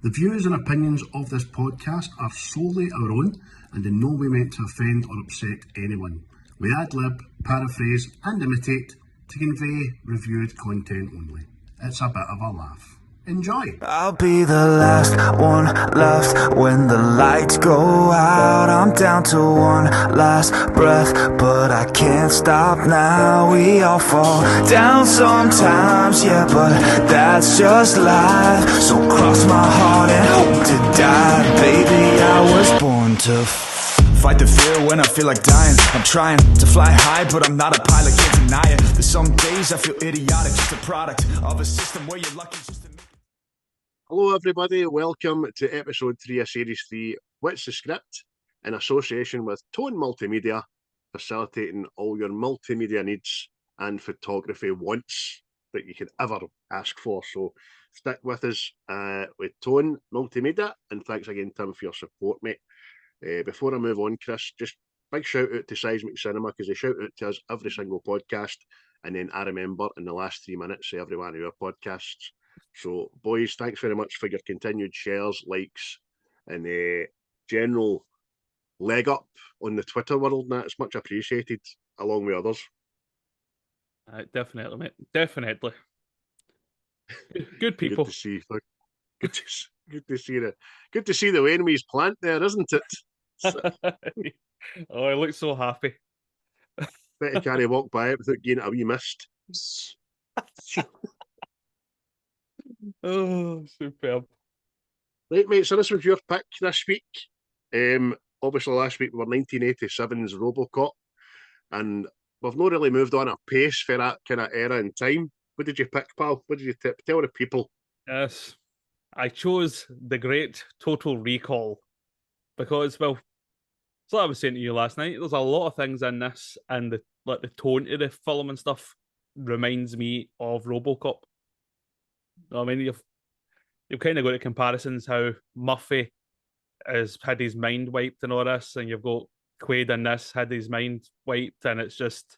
The views and opinions of this podcast are solely our own and in no way meant to offend or upset anyone. We ad-lib, paraphrase and imitate to convey reviewed content only. It's a bit of a laugh. Enjoy! I'll be the last one left when the lights go out. I'm down to one last breath, but I can't stop now. We all fall down sometimes, yeah, but that's just life. So cross my heart and hope to die. Baby, I was born to fight the fear when I feel like dying. I'm trying to fly high, but I'm not a pilot, can't deny it. There's some days I feel idiotic, just a product of a system where you're lucky just to make. Hello everybody, welcome to episode 3 of series 3, Whit's the Script, in association with Tone Multimedia, facilitating all your multimedia needs and photography wants that you could ever ask for. So stick with us with Tone Multimedia, and thanks again Tim for your support, mate. Before I move on, Chris, just big shout out to Seismic Cinema, because they shout out to us every single podcast, and then I remember in the last 3 minutes every one of your podcasts. So, boys, thanks very much for your continued shares, likes, and general leg up on the Twitter world. And that's much appreciated, along with others. Definitely, mate. Definitely. Good people. Good to see. Good to see the enemy's plant there, isn't it? Oh, I look so happy. Bet can't walk by it without getting a wee mist. Oh, superb. Right, mate, so this was your pick this week. Obviously, last week we were 1987's Robocop, and we've not really moved on at pace for that kind of era and time. What did you pick, pal? What did you tell the people? Yes, I chose the great Total Recall because, well, it's like I was saying to you last night, there's a lot of things in this, and the tone of the film and stuff reminds me of Robocop. I mean, you've kind of got the comparisons how Murphy has had his mind wiped and all this, and you've got Quaid in this had his mind wiped, and it's just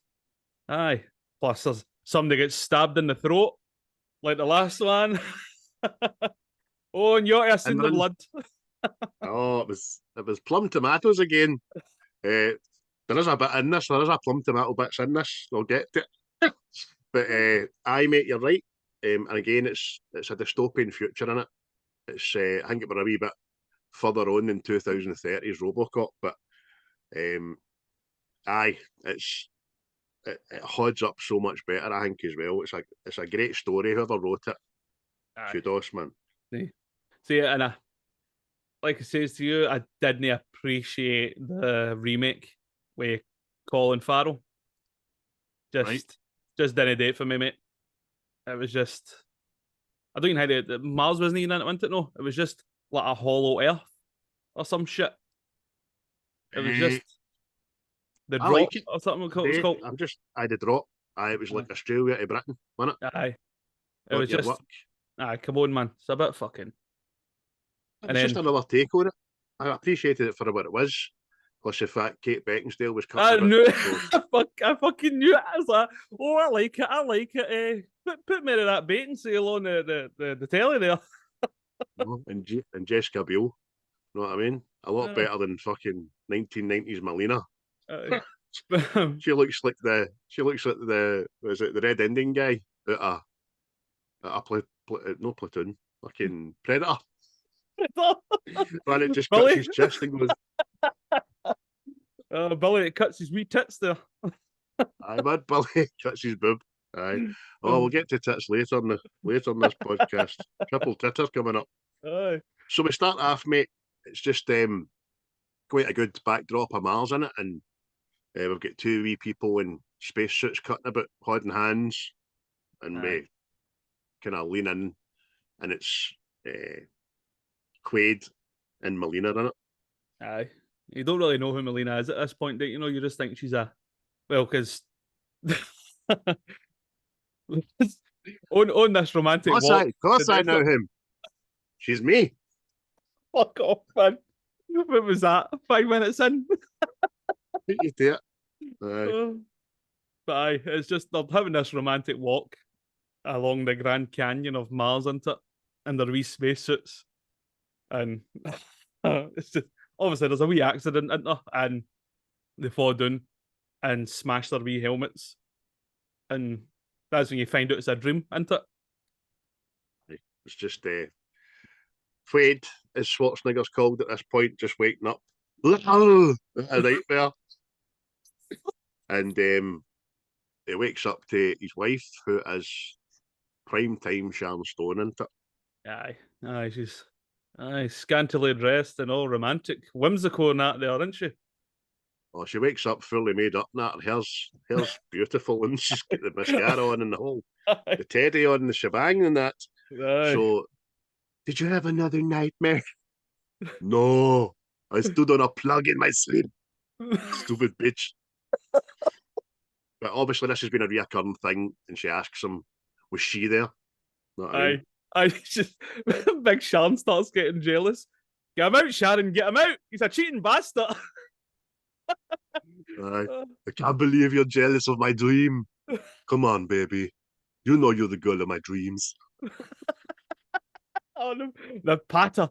aye. Plus, there's somebody gets stabbed in the throat, like the last one. Oh, and you ought to have seen the blood. Oh, it was plum tomatoes again. There is a bit in this. There is a plum tomato bits in this. I'll get to it. But aye, mate, you're right. And again, it's a dystopian future in it. It's I think it were a wee bit further on than 2030's Robocop, but aye, it holds up so much better, I think, as well. It's a great story. Whoever wrote it, kudos, man. See, and like I says to you, I didn't appreciate the remake with Colin Farrell. Just didn't do it for me, mate. It was just, I don't even know how Mars wasn't even in it, wasn't it? No, it was just like a hollow Earth or some shit. It was just the drop like it. or something. It was called. The drop. Aye, it was like Australia to Britain, wasn't it? Aye, it was just. Aye, come on, man. It's a bit fucking. It's just another take on it. I appreciated it for what it was. Plus the fact Kate Beckinsale was cut. I knew it. I fucking knew it. I was like, oh, I like it. Put me to that baiting sale on the telly there. and Jessica Biel. You know what I mean? A lot better than fucking 1990s Melina. She looks like the was it the Red Indian guy at a no Platoon, fucking Predator. Man, it just cuts his chest and goes. Billy, it cuts his wee tits there. Aye, man, Billy cuts his boob. Aye. Oh, we'll get to tits later in this podcast. Triple titter coming up. Aye. So we start off, mate. It's just quite a good backdrop of Mars in it, and we've got two wee people in spacesuits cutting about, holding hands, and we kind of lean in, and it's Quaid and Melina in it. Aye. You don't really know who Melina is at this point, do you? You just think she's because on this romantic walk. Of course I know him. She's me. Fuck off, man. What was that? 5 minutes in? You do it. Aye. But aye, it's just they're having this romantic walk along the Grand Canyon of Mars, isn't it? In their wee spacesuits. and it's just obviously there's a wee accident in there, and they fall down and smash their wee helmets, and that's when you find out it's a dream, isn't it? It's just Quaid, as Schwarzenegger's called at this point, just waking up. A nightmare. And he wakes up to his wife, who is prime time Sharon Stone, isn't it? Aye, she's scantily dressed and all romantic, whimsical and that there, isn't she? Oh, she wakes up fully made up and that. Her hair's beautiful, and she's got the mascara on and the teddy on and the shebang and that. Aye. So, did you have another nightmare? No, I stood on a plug in my sleep. Stupid bitch. But obviously, this has been a reoccurring thing, and she asks him, "Was she there?" Know what I mean? I just Big Sharon starts getting jealous. Get him out, Sharon, get him out. He's a cheating bastard. I can't believe you're jealous of my dream. Come on, baby. You know you're the girl of my dreams. Oh, the patter.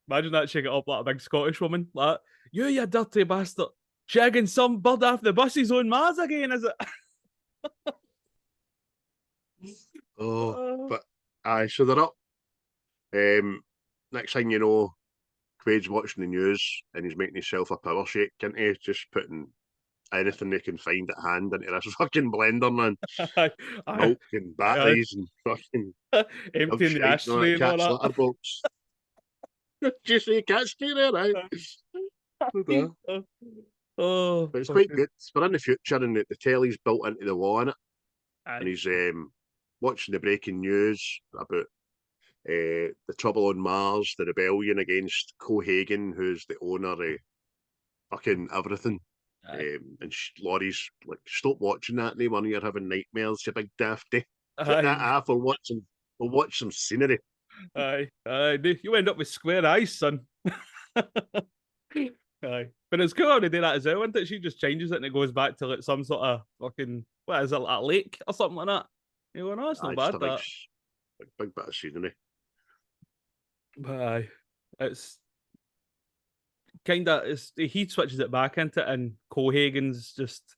Imagine that shaking up like a big Scottish woman. Like, you dirty bastard. Shagging some bird off the buses on Mars again, is it? But aye, so they're up. Next thing you know, Quaid's watching the news and he's making himself a power shake, isn't he? Just putting anything they can find at hand into this fucking blender, man. Milk and batteries and fucking emptying the ashtray and all cat's that. litter box. Did you see cat's there, right? But it's quite good. We're in the future and the telly's built into the wall in it. And he's watching the breaking news about the trouble on Mars, the rebellion against Cohagen, who's the owner of fucking everything. And Laurie's like, stop watching that now, man. You're having nightmares, you big dafty. Put that off. We'll watch some scenery. Aye. You end up with square eyes, son. Aye. But it's cool how they do that as well, isn't it? She just changes it and it goes back to like some sort of fucking, what is it, like a lake or something like that. You go, no, it's not bad, that. Big bit of scenery. But aye, it's kind of, he switches it back into it and Cohagen's just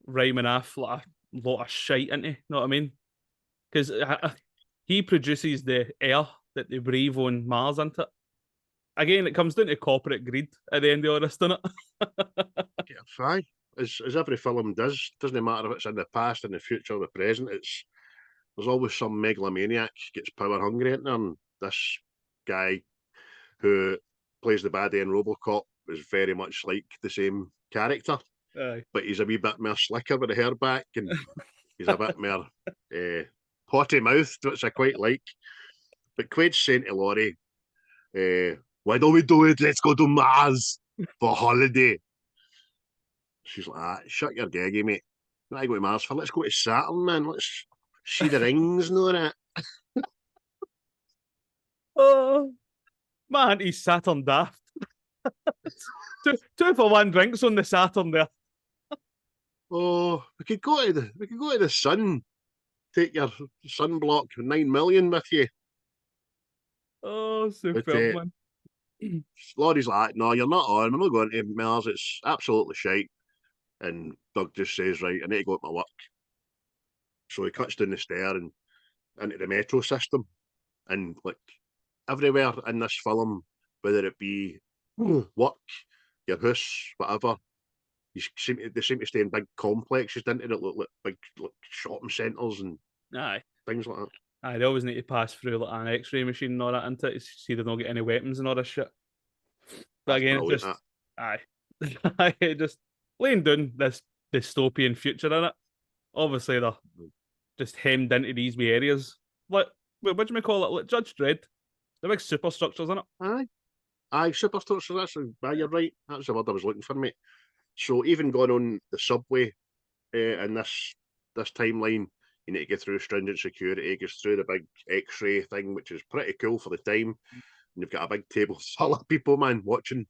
rhyming off like a lot of shite, isn't he? Know what I mean? Because he produces the air that they breathe on Mars, isn't it? Again, it comes down to corporate greed at the end of all this, doesn't it? Yeah, fine. As every film does, doesn't matter if it's in the past, in the future, or the present. There's always some megalomaniac gets power hungry in there, and this guy who plays the baddie in RoboCop is very much like the same character. Aye. But he's a wee bit more slicker with the hair back, and he's a bit more potty mouthed, which I quite like. But Quaid's saying to Laurie, why don't we do it? Let's go to Mars for holiday. She's like, shut your gaggy, mate. I go to Mars for, let's go to Saturn, man. Let's see the rings and all that. Oh, my auntie's Saturn daft. two for one drinks on the Saturn there. Oh, we could go to the sun. Take your sunblock 9 million with you. Oh, super man. Laurie's like, no, you're not on. We're not going to Mars. It's absolutely shite. And Doug just says, right, I need to go to my work. So he cuts down the stair and into the metro system. And like everywhere in this film, whether it be work, your house, whatever, they seem to stay in big complexes, didn't they? Look like big shopping centres and things like that. Aye, they always need to pass through like an X-ray machine and all that, into it, to see they don't get any weapons and all this shit. But again, it's just just laying down this dystopian future in it. Obviously, they're just hemmed into these wee areas. Like, what do you call it? Like Judge Dredd. The big superstructures, in it. Aye, superstructures. You're right. That's the word I was looking for, mate. So even going on the subway in this timeline, you need to get through stringent security. It goes through the big X-ray thing, which is pretty cool for the time. And you've got a big table full of people, man, watching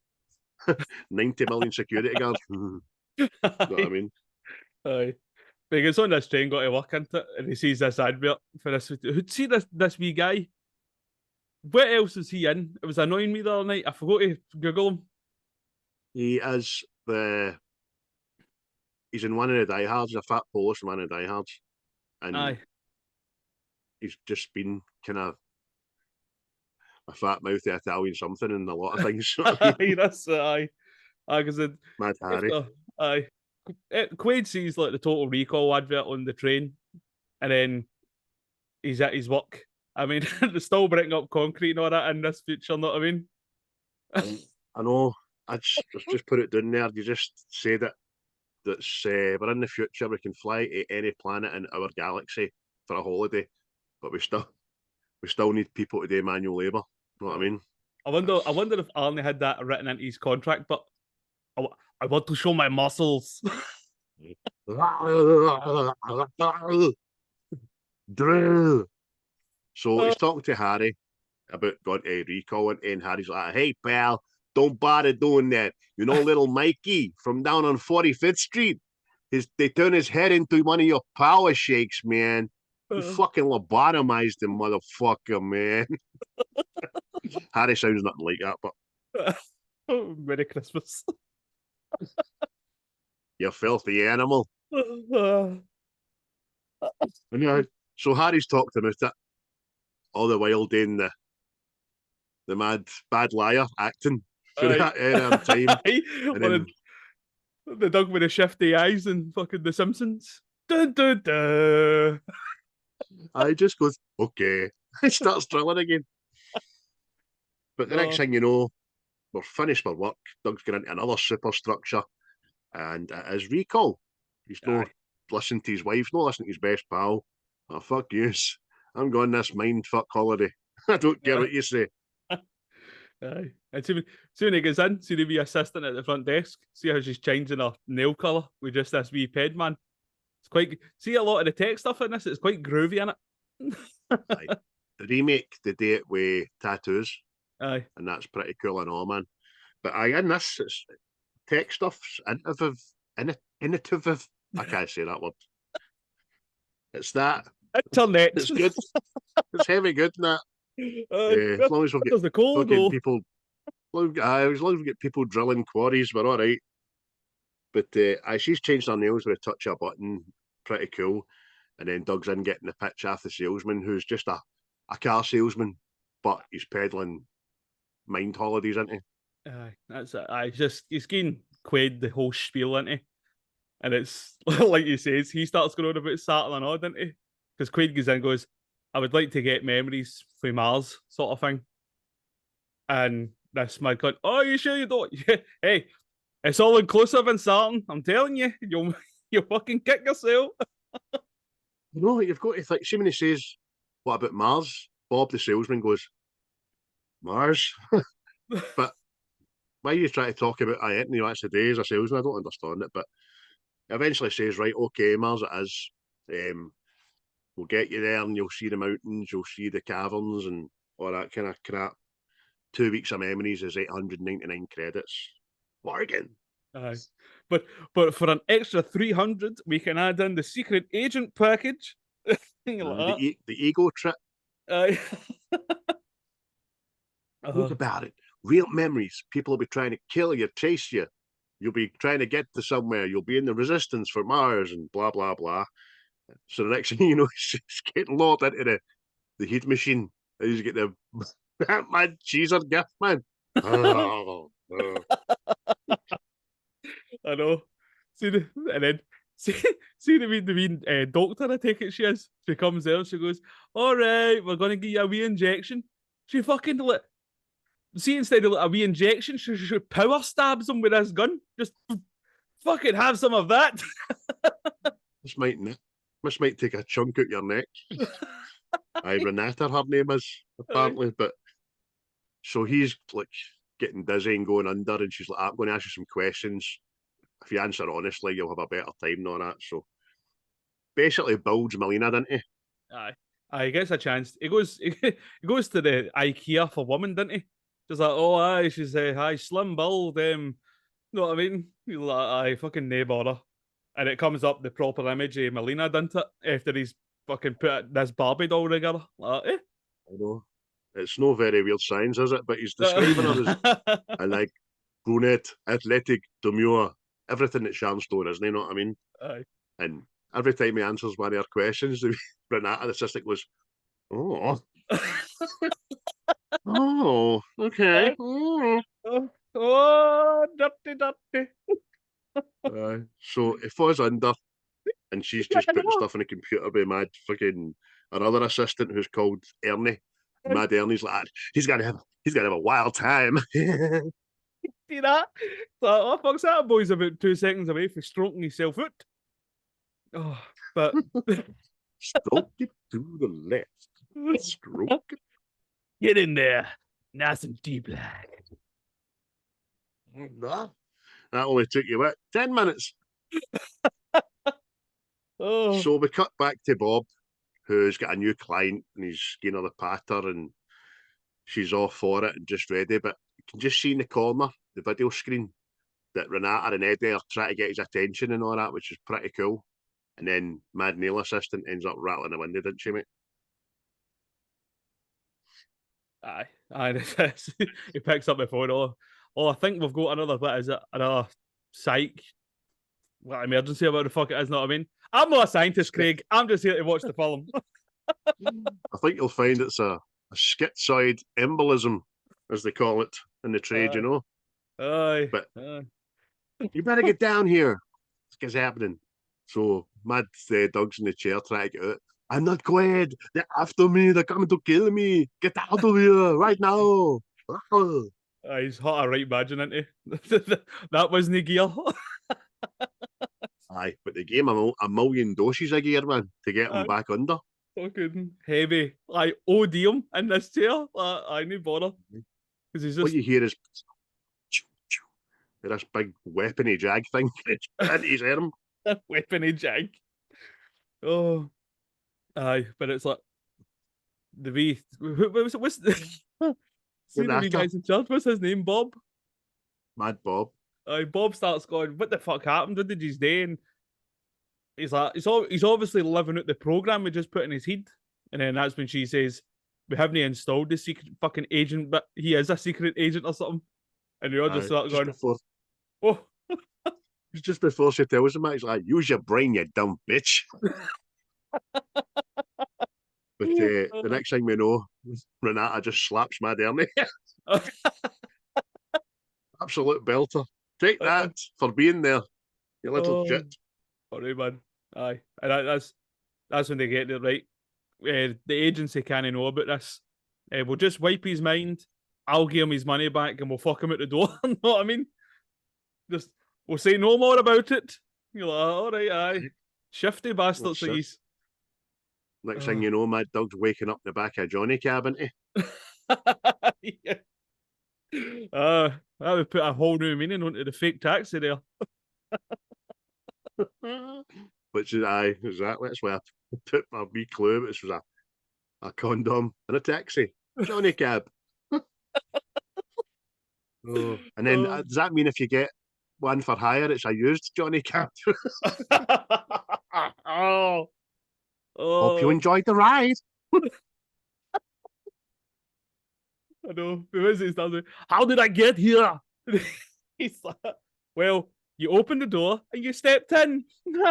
90 million security guards. You know what I mean? Aye. But he gets on this train, got to work into it, and he sees this advert for this. Who'd see this wee guy? What else is he in? It was annoying me the other night. I forgot to Google him. He is he's in one of the diehards, a fat Polish in one of the diehards, and Aye. he's just been kind of a fat mouthy Italian something in a lot of things. You know what I mean? Aye, that's aye. Aye, because Mad Harry. aye. Quaid sees like the Total Recall advert on the train, and then he's at his work. I mean, they're still breaking up concrete and all that in this future, know what I mean? I know. I just put it down there. You just said it. That's we're in the future. We can fly to any planet in our galaxy for a holiday, but we still need people to do manual labour. You know what I mean? I wonder if Arnie had that written into his contract, but I want to show my muscles. Drill. So he's talking to Harry about going to recall it, and Harry's like, "Hey pal, don't bother doing that. You know, little Mikey from down on 45th Street. They turn his head into one of your power shakes, man. You fucking lobotomized him, motherfucker, man." Harry sounds nothing like that, but Merry Christmas. you filthy animal. Anyway, so Harry's talked about it all the while doing the mad bad liar acting for that time. And then the dog with the shifty eyes and fucking The Simpsons. Dun, dun, dun. I just goes, okay. He starts drilling again. But the next thing you know, we're finished for work. Doug's going into another superstructure, and it is recall. He's not listening to his wife, not listening to his best pal. Oh, fuck yous. I'm going this mind fuck holiday. I don't care what you say. Aye. And soon he gets in, see the wee assistant at the front desk, see how she's changing her nail colour with just this wee ped man. It's quite, see a lot of the tech stuff in this, it's quite groovy in it. Aye. The remake, they do it with tattoos. Aye. And that's pretty cool and all, man. But in this, it's tech stuff's innovative. I can't say that word. It's that. Internet. It's good. It's heavy good, and that. As long as we get the coal fucking people, as long as we get people drilling quarries, we're all right. But she's changed her nails with a touch of a button. Pretty cool. And then Doug's in getting the pitch off the salesman, who's just a car salesman, but he's peddling mind holidays, isn't he? Aye, that's it. He's getting Quaid the whole spiel, isn't he? And it's like he says, he starts going on about Saturn and all, doesn't he? Because Quaid goes in and goes, I would like to get memories from Mars, sort of thing. And this man going, oh, you sure you don't? Hey, it's all inclusive in Saturn. I'm telling you, you'll fucking kick yourself. No, you've got to think. See when he says, what about Mars? Bob the salesman goes, Mars? But why you try to talk about Anthony that's a day as a salesman? I don't understand it. But eventually says, right, okay, Mars it is. We'll get you there and you'll see the mountains, you'll see the caverns and all that kind of crap. 2 weeks of memories is 899 credits. Bargain. Aye. But for an extra 300, we can add in the secret agent package. The ego trip. Aye. Think about it. Real memories. People will be trying to kill you, chase you. You'll be trying to get to somewhere. You'll be in the resistance for Mars and blah, blah, blah. So the next thing you know, he's getting locked into the heat machine. And he's get the mad cheeser gift, man. Oh. I know. See the wee doctor, I take it she is. She comes there and she goes, all right, we're going to give you a wee injection. She fucking, see, instead of a wee injection, she power stabs him with this gun. Just fucking have some of that. This might take a chunk out your neck. Renata, her name is, apparently. But so he's like getting dizzy and going under, and she's like, I'm going to ask you some questions. If you answer honestly, you'll have a better time and all that. So basically builds Melina, doesn't he? Aye, he gets a chance. He goes to the IKEA for women, doesn't he? Just like, oh aye, she's hi, slim build, you know what I mean? He's like, aye, fucking nae bother. And it comes up the proper image of Melina, doesn't it? After he's fucking put this Barbie doll together. Like, I know. It's no very weird science, is it? But he's describing her as a like brunette, athletic, demure, everything that Sharon's doing, isn't he? You know what I mean? Aye. And every time he answers one of her questions, the Renata, the assistant, goes, "Oh, oh, okay." Oh, dirty, dirty. So he falls under, and she's just putting stuff in the computer by mad fucking another assistant who's called Ernie. Mad Ernie's like, he's gonna have a wild time. See that? So, oh, fuck's that? Boy's about 2 seconds away from stroking himself out. Oh, but Stroke it to the left. Stroke it. get in there. Nice and deep, black. That only took you what, 10 minutes. Oh, So we cut back to Bob, who's got a new client, and he's giving her the patter, and she's off for it and just ready. But you can just see in the corner, the video screen, that Renata and Eddie are trying to get his attention and all that, which is pretty cool. And then Mad Neil assistant ends up rattling the window, didn't she, mate? aye. He picks up the phone. Oh, I think we've got another bit. Is it another psych? What emergency about the fuck it is? Know what I mean? I'm not a scientist, Craig. I'm just here to watch the film. I think you'll find it's a schizoid embolism, as they call it in the trade, you know. Aye. But you better get down here. What's happening? So Mad Doug's in the chair trying to get out. I'm not going. They're after me. They're coming to kill me. Get out of here right now. He's hot a right badging, isn't he? That wasn't gear. Aye, but they gave him a million doses of gear, man, to get him back under. Fucking heavy. I OD him in this chair. I need bother. Because he's just. What you hear is this big weapony jag thing into his arm. Weapony jag. Oh. Aye, but it's like the wee. What's the. See the wee guys in charge? What's his name? Bob? Mad Bob. Bob starts going, what the fuck happened? What did he do? And he's like, he's obviously living out the program we just put in his head. And then that's when she says, we haven't installed the secret fucking agent, but he is a secret agent or something. And you're just start going, oh. Just before she tells him that, he's like, use your brain, you dumb bitch. But the next thing we know, Renata just slaps Mad Ernie. Absolute belter. Take that for being there, you little shit. Sorry, man. Aye. And that's when they get it right. The agency can't know about this. We'll just wipe his mind. I'll give him his money back and we'll fuck him out the door. You know what I mean? Just we'll say no more about it. You're like, all right, aye. Shifty bastards these. Next thing you know, Mad Dog's waking up in the back of Johnny Cab, isn't he? Yeah. That would put a whole new meaning onto the fake taxi there. Which is, aye, exactly. That's where I put my wee clue. This was a condom and a taxi. Johnny Cab. And then, does that mean if you get one for hire, it's a used Johnny Cab? Hope you enjoyed the ride. I know. How did I get here? He's like, well, you opened the door and you stepped in. Such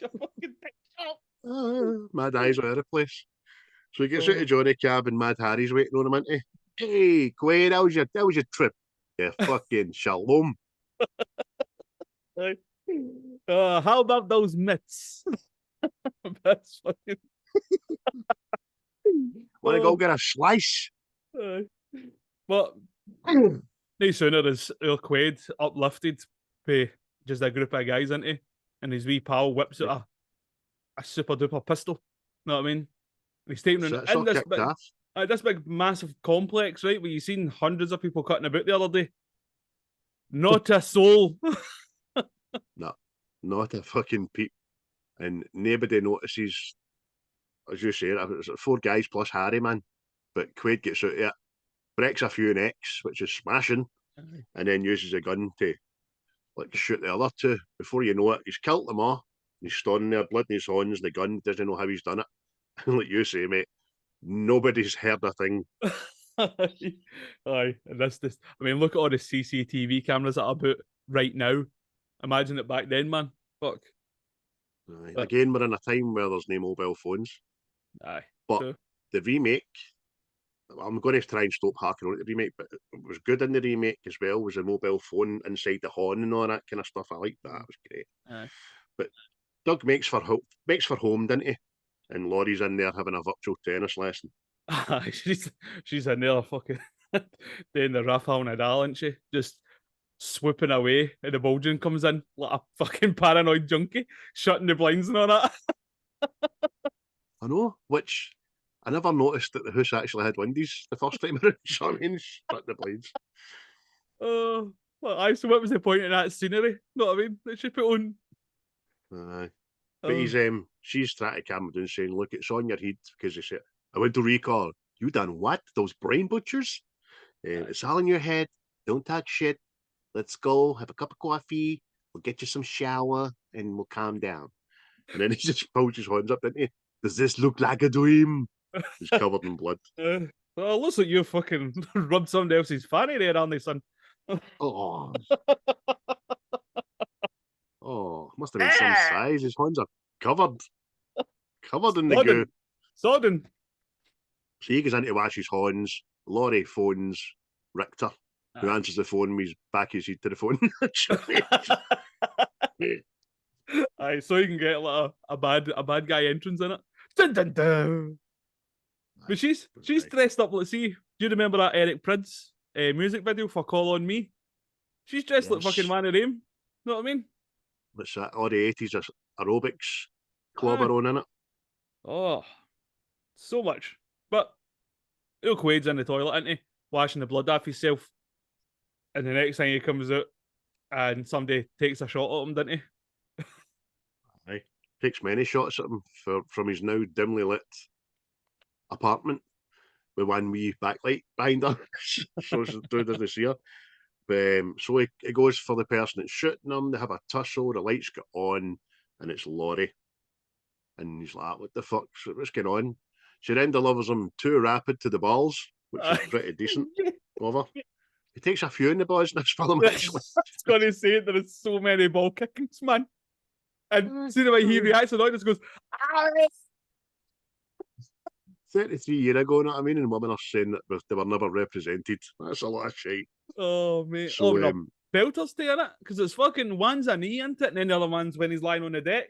a fucking picture. Mad eyes all over the place. So he gets out of Johnny Cab and Mad Harry's waiting on him, isn't he? Hey, Quaid, how was your trip? Yeah, fucking shalom. How about those mitts? That's fucking. Want to go get a slice? But no sooner is our Quaid uplifted by just a group of guys, isn't he? And his wee pal whips out a super duper pistol. You know what I mean? And he's taking in this big massive complex, right? Where you've seen hundreds of people cutting about the other day. Not a soul. No, not a fucking peep. And nobody notices, as you say, it's 4 guys plus Harry, man. But Quaid gets out of it, breaks a few necks, which is smashing, and then uses a gun to like shoot the other 2. Before you know it, he's killed them all. He's standing there, blood in his hands, the gun, doesn't know how he's done it. And like you say, mate, Nobody's heard a thing. Aye, and this. I mean, look at all the CCTV cameras that are about right now. Imagine it back then, man. Fuck. Aye. But- Again, we're in a time where there's no mobile phones. Aye. But true. the remake, I'm going to try and stop harking on the remake, but it was good in the remake as well. Was a mobile phone inside the horn and all that kind of stuff. I liked that. It was great. Aye. But Doug makes for home, didn't he? And Laurie's in there having a virtual tennis lesson. Aye, she's in there fucking doing the Rafael Nadal, isn't she? Just swooping away, and the Bulgin comes in like a fucking paranoid junkie, shutting the blinds and all that. I know, which I never noticed that the house actually had windies the first time around. So I mean, shut the blinds. Oh, well, aye. So what was the point in that scenery? Know what I mean? That she put on. Aye. But Oh. she's trying to calm him down, saying, "Look, it's on your head," because he said, "I went to recall. You done what? Those brain butchers? It's all in your head. Don't talk shit. Let's go have a cup of coffee. We'll get you some shower, and we'll calm down." And then he just pulls his hands up, didn't he? Does this look like a dream? He's covered in blood. Well, it looks like you fucking rubbed somebody else's fanny there, aren't they, son? Oh, oh, must have been some size. His hands are covered in the goo. Sodden. So he goes in to wash his hands. Laurie phones Richter, who answers the phone with his back his head to the phone. Aye, so you can get like a bad guy entrance in it. Dun, dun, dun. But she's dressed up. Let's see. Do you remember that Eric Prydz music video for "Call on Me"? She's dressed like Yes. fucking Man of Rain. Know what I mean? What's that? All the 80s aerobics clobber on in it. Oh, so much. But Luke Wade's in the toilet, isn't he? Washing the blood off himself. And the next thing he comes out and somebody takes a shot at him, didn't he? Aye. Takes many shots at him from his now dimly lit apartment with one wee backlight behind her, so Drew doesn't see her. So he goes for the person that's shooting him. They have a tussle. The lights go on, and it's Laurie. And he's like, "What the fuck? What's going on?" She then delivers him too rapid to the balls, which is pretty decent of her. He takes a few in the balls in this film, actually. I was going to say there is so many ball kickings, man. And see the way he reacts, and I just goes, "Ah!" 33 years ago, you know what I mean? And women are saying that they were never represented. That's a lot of shit. Oh, mate. So, no. Belters stay in it, because it's fucking one's a knee into it, and then the other one's when he's lying on the deck,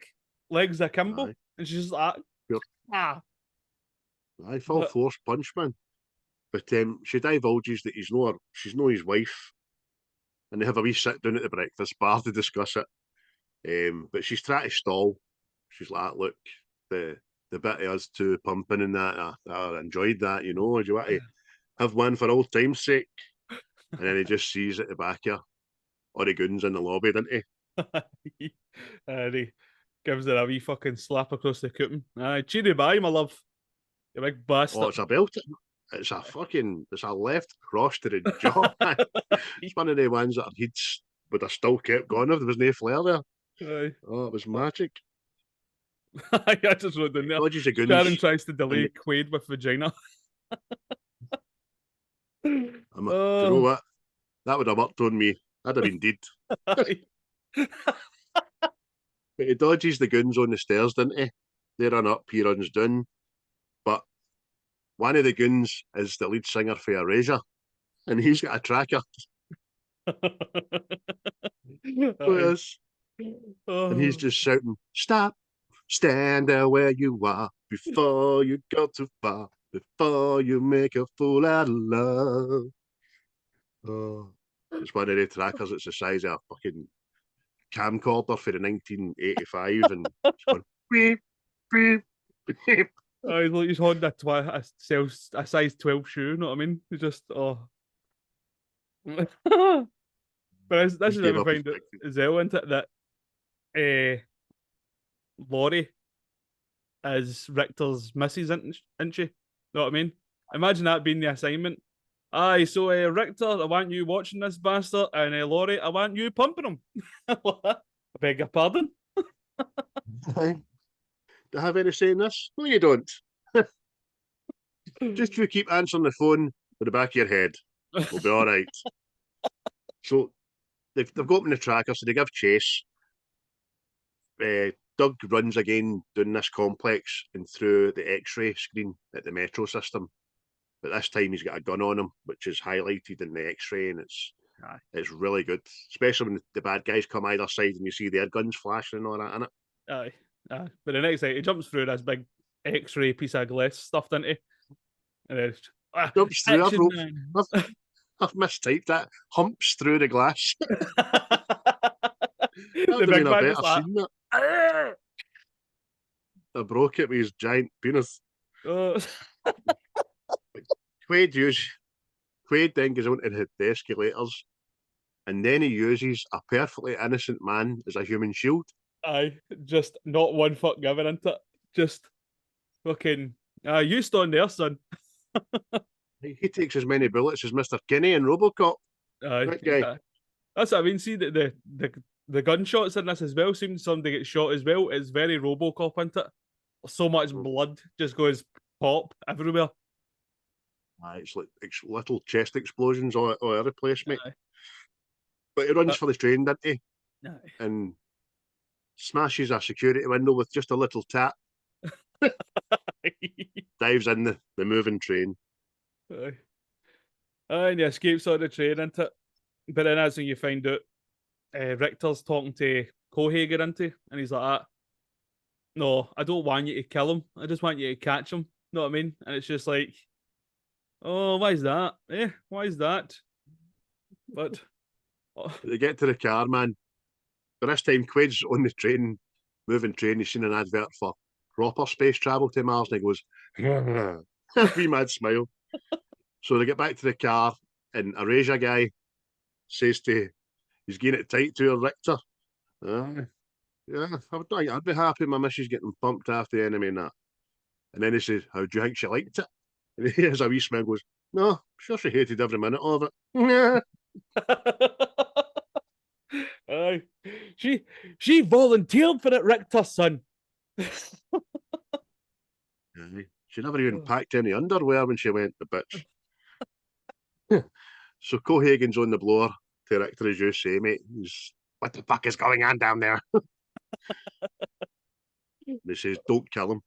legs akimbo, Aye. and she's just like, ah. Aye, full force punch, man. But she divulges that she's not his wife, and they have a wee sit down at the breakfast bar to discuss it. But she's trying to stall. She's like, "Look, the bit of us two pumping and that, I enjoyed that, you know. Do you want to have one for old time's sake?" And then he just sees at the back of all the goons in the lobby, doesn't he? And he gives her a wee fucking slap across the cooting. Cheery bye, my love. You big bastard. Oh, it's a belt. It's a left cross to the jaw. It's one of the ones that he'd would have still kept going if there was no flare there. Aye. Oh, it was magic. I just wrote down there. Dodges the goons. Sharon tries to delay Quaid with vagina. Do you know what? That would have worked on me. I'd have been dead. But he dodges the goons on the stairs, didn't he? They run up, he runs down. But one of the goons is the lead singer for Erasure, and he's got a tracker. And he's just shouting, "Stop! Stand there where you are before you go too far, before you make a fool out of love." Oh, it's one of the trackers. It's the size of a fucking camcorder for the 1985, and it's going beep, beep, beep. He's holding a size 12 shoe, you know what I mean? He's just, But this is everything that is well into it, that Laurie is Richter's missus, isn't she? Know what I mean? Imagine that being the assignment. Aye, so Richter, I want you watching this bastard, and Laurie, I want you pumping him. I beg your pardon? Do I have any say in this? No, you don't. Just you keep answering the phone with the back of your head. We'll be all right. So they've got him in the tracker, so they give chase. Doug runs again down this complex and through the X-ray screen at the metro system. But this time he's got a gun on him, which is highlighted in the X-ray, and it's really good. Especially when the bad guys come either side and you see their guns flashing and all that in it. Aye. But the next thing, he jumps through this big X-ray piece of glass stuffed into, and then Jumps through. action man. I've mistyped that. Humps through the glass. The big man is like, seen that. I broke it with his giant penis. Quaid then goes onto the escalators, and then he uses a perfectly innocent man as a human shield. Aye, just not one fuck given into it. Just fucking, you stand there, son. He takes as many bullets as Mr. Kinney in RoboCop. Aye, That guy. That's what I mean. See the gunshots in this as well. Seems somebody gets shot as well. It's very RoboCop, isn't it? So much blood just goes pop everywhere. It's like little chest explosions all over the place, mate. But he runs for the train, doesn't he? And smashes a security window with just a little tap. Dives in the moving train. And he escapes on the train, isn't it? But then that's when you find out Richter's talking to Cohager, isn't he? And he's like, no, I don't want you to kill him. I just want you to catch him. Know what I mean? And it's just like, oh, why is that? Why is that? But they get to the car, man. But this time, Quaid's on the train, moving train. He's seen an advert for proper space travel to Mars, and he goes, wee mad smile. So they get back to the car, and a Raja guy says he's getting it tight to her, Richter. Yeah, I'd be happy my missus getting pumped after the enemy and that. And then he says, how do you think she liked it? And he has a wee smile and goes, no, I'm sure she hated every minute of it. Aye. She volunteered for it, Richter, son. She never even packed any underwear when she went, the bitch. So Cohagen's on the blower to Richter, as you say, mate. He's, what the fuck is going on down there? And he says, don't kill him.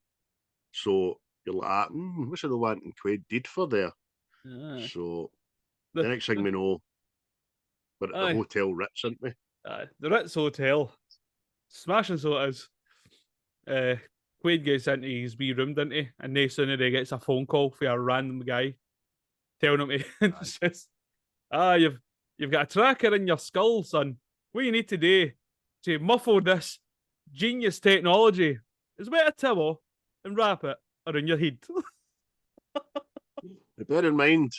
So you're like, what's the one Quaid did for there? So the next thing we know, we're at the Hotel Ritz, aren't we? The Ritz Hotel. Smashing so it is. Quaid gets into his wee room, doesn't he? And no sooner he gets a phone call from a random guy telling him it's just, you've got a tracker in your skull, son. What you need to do to muffle this genius technology is wear a towel and wrap it around your head. Bear in mind,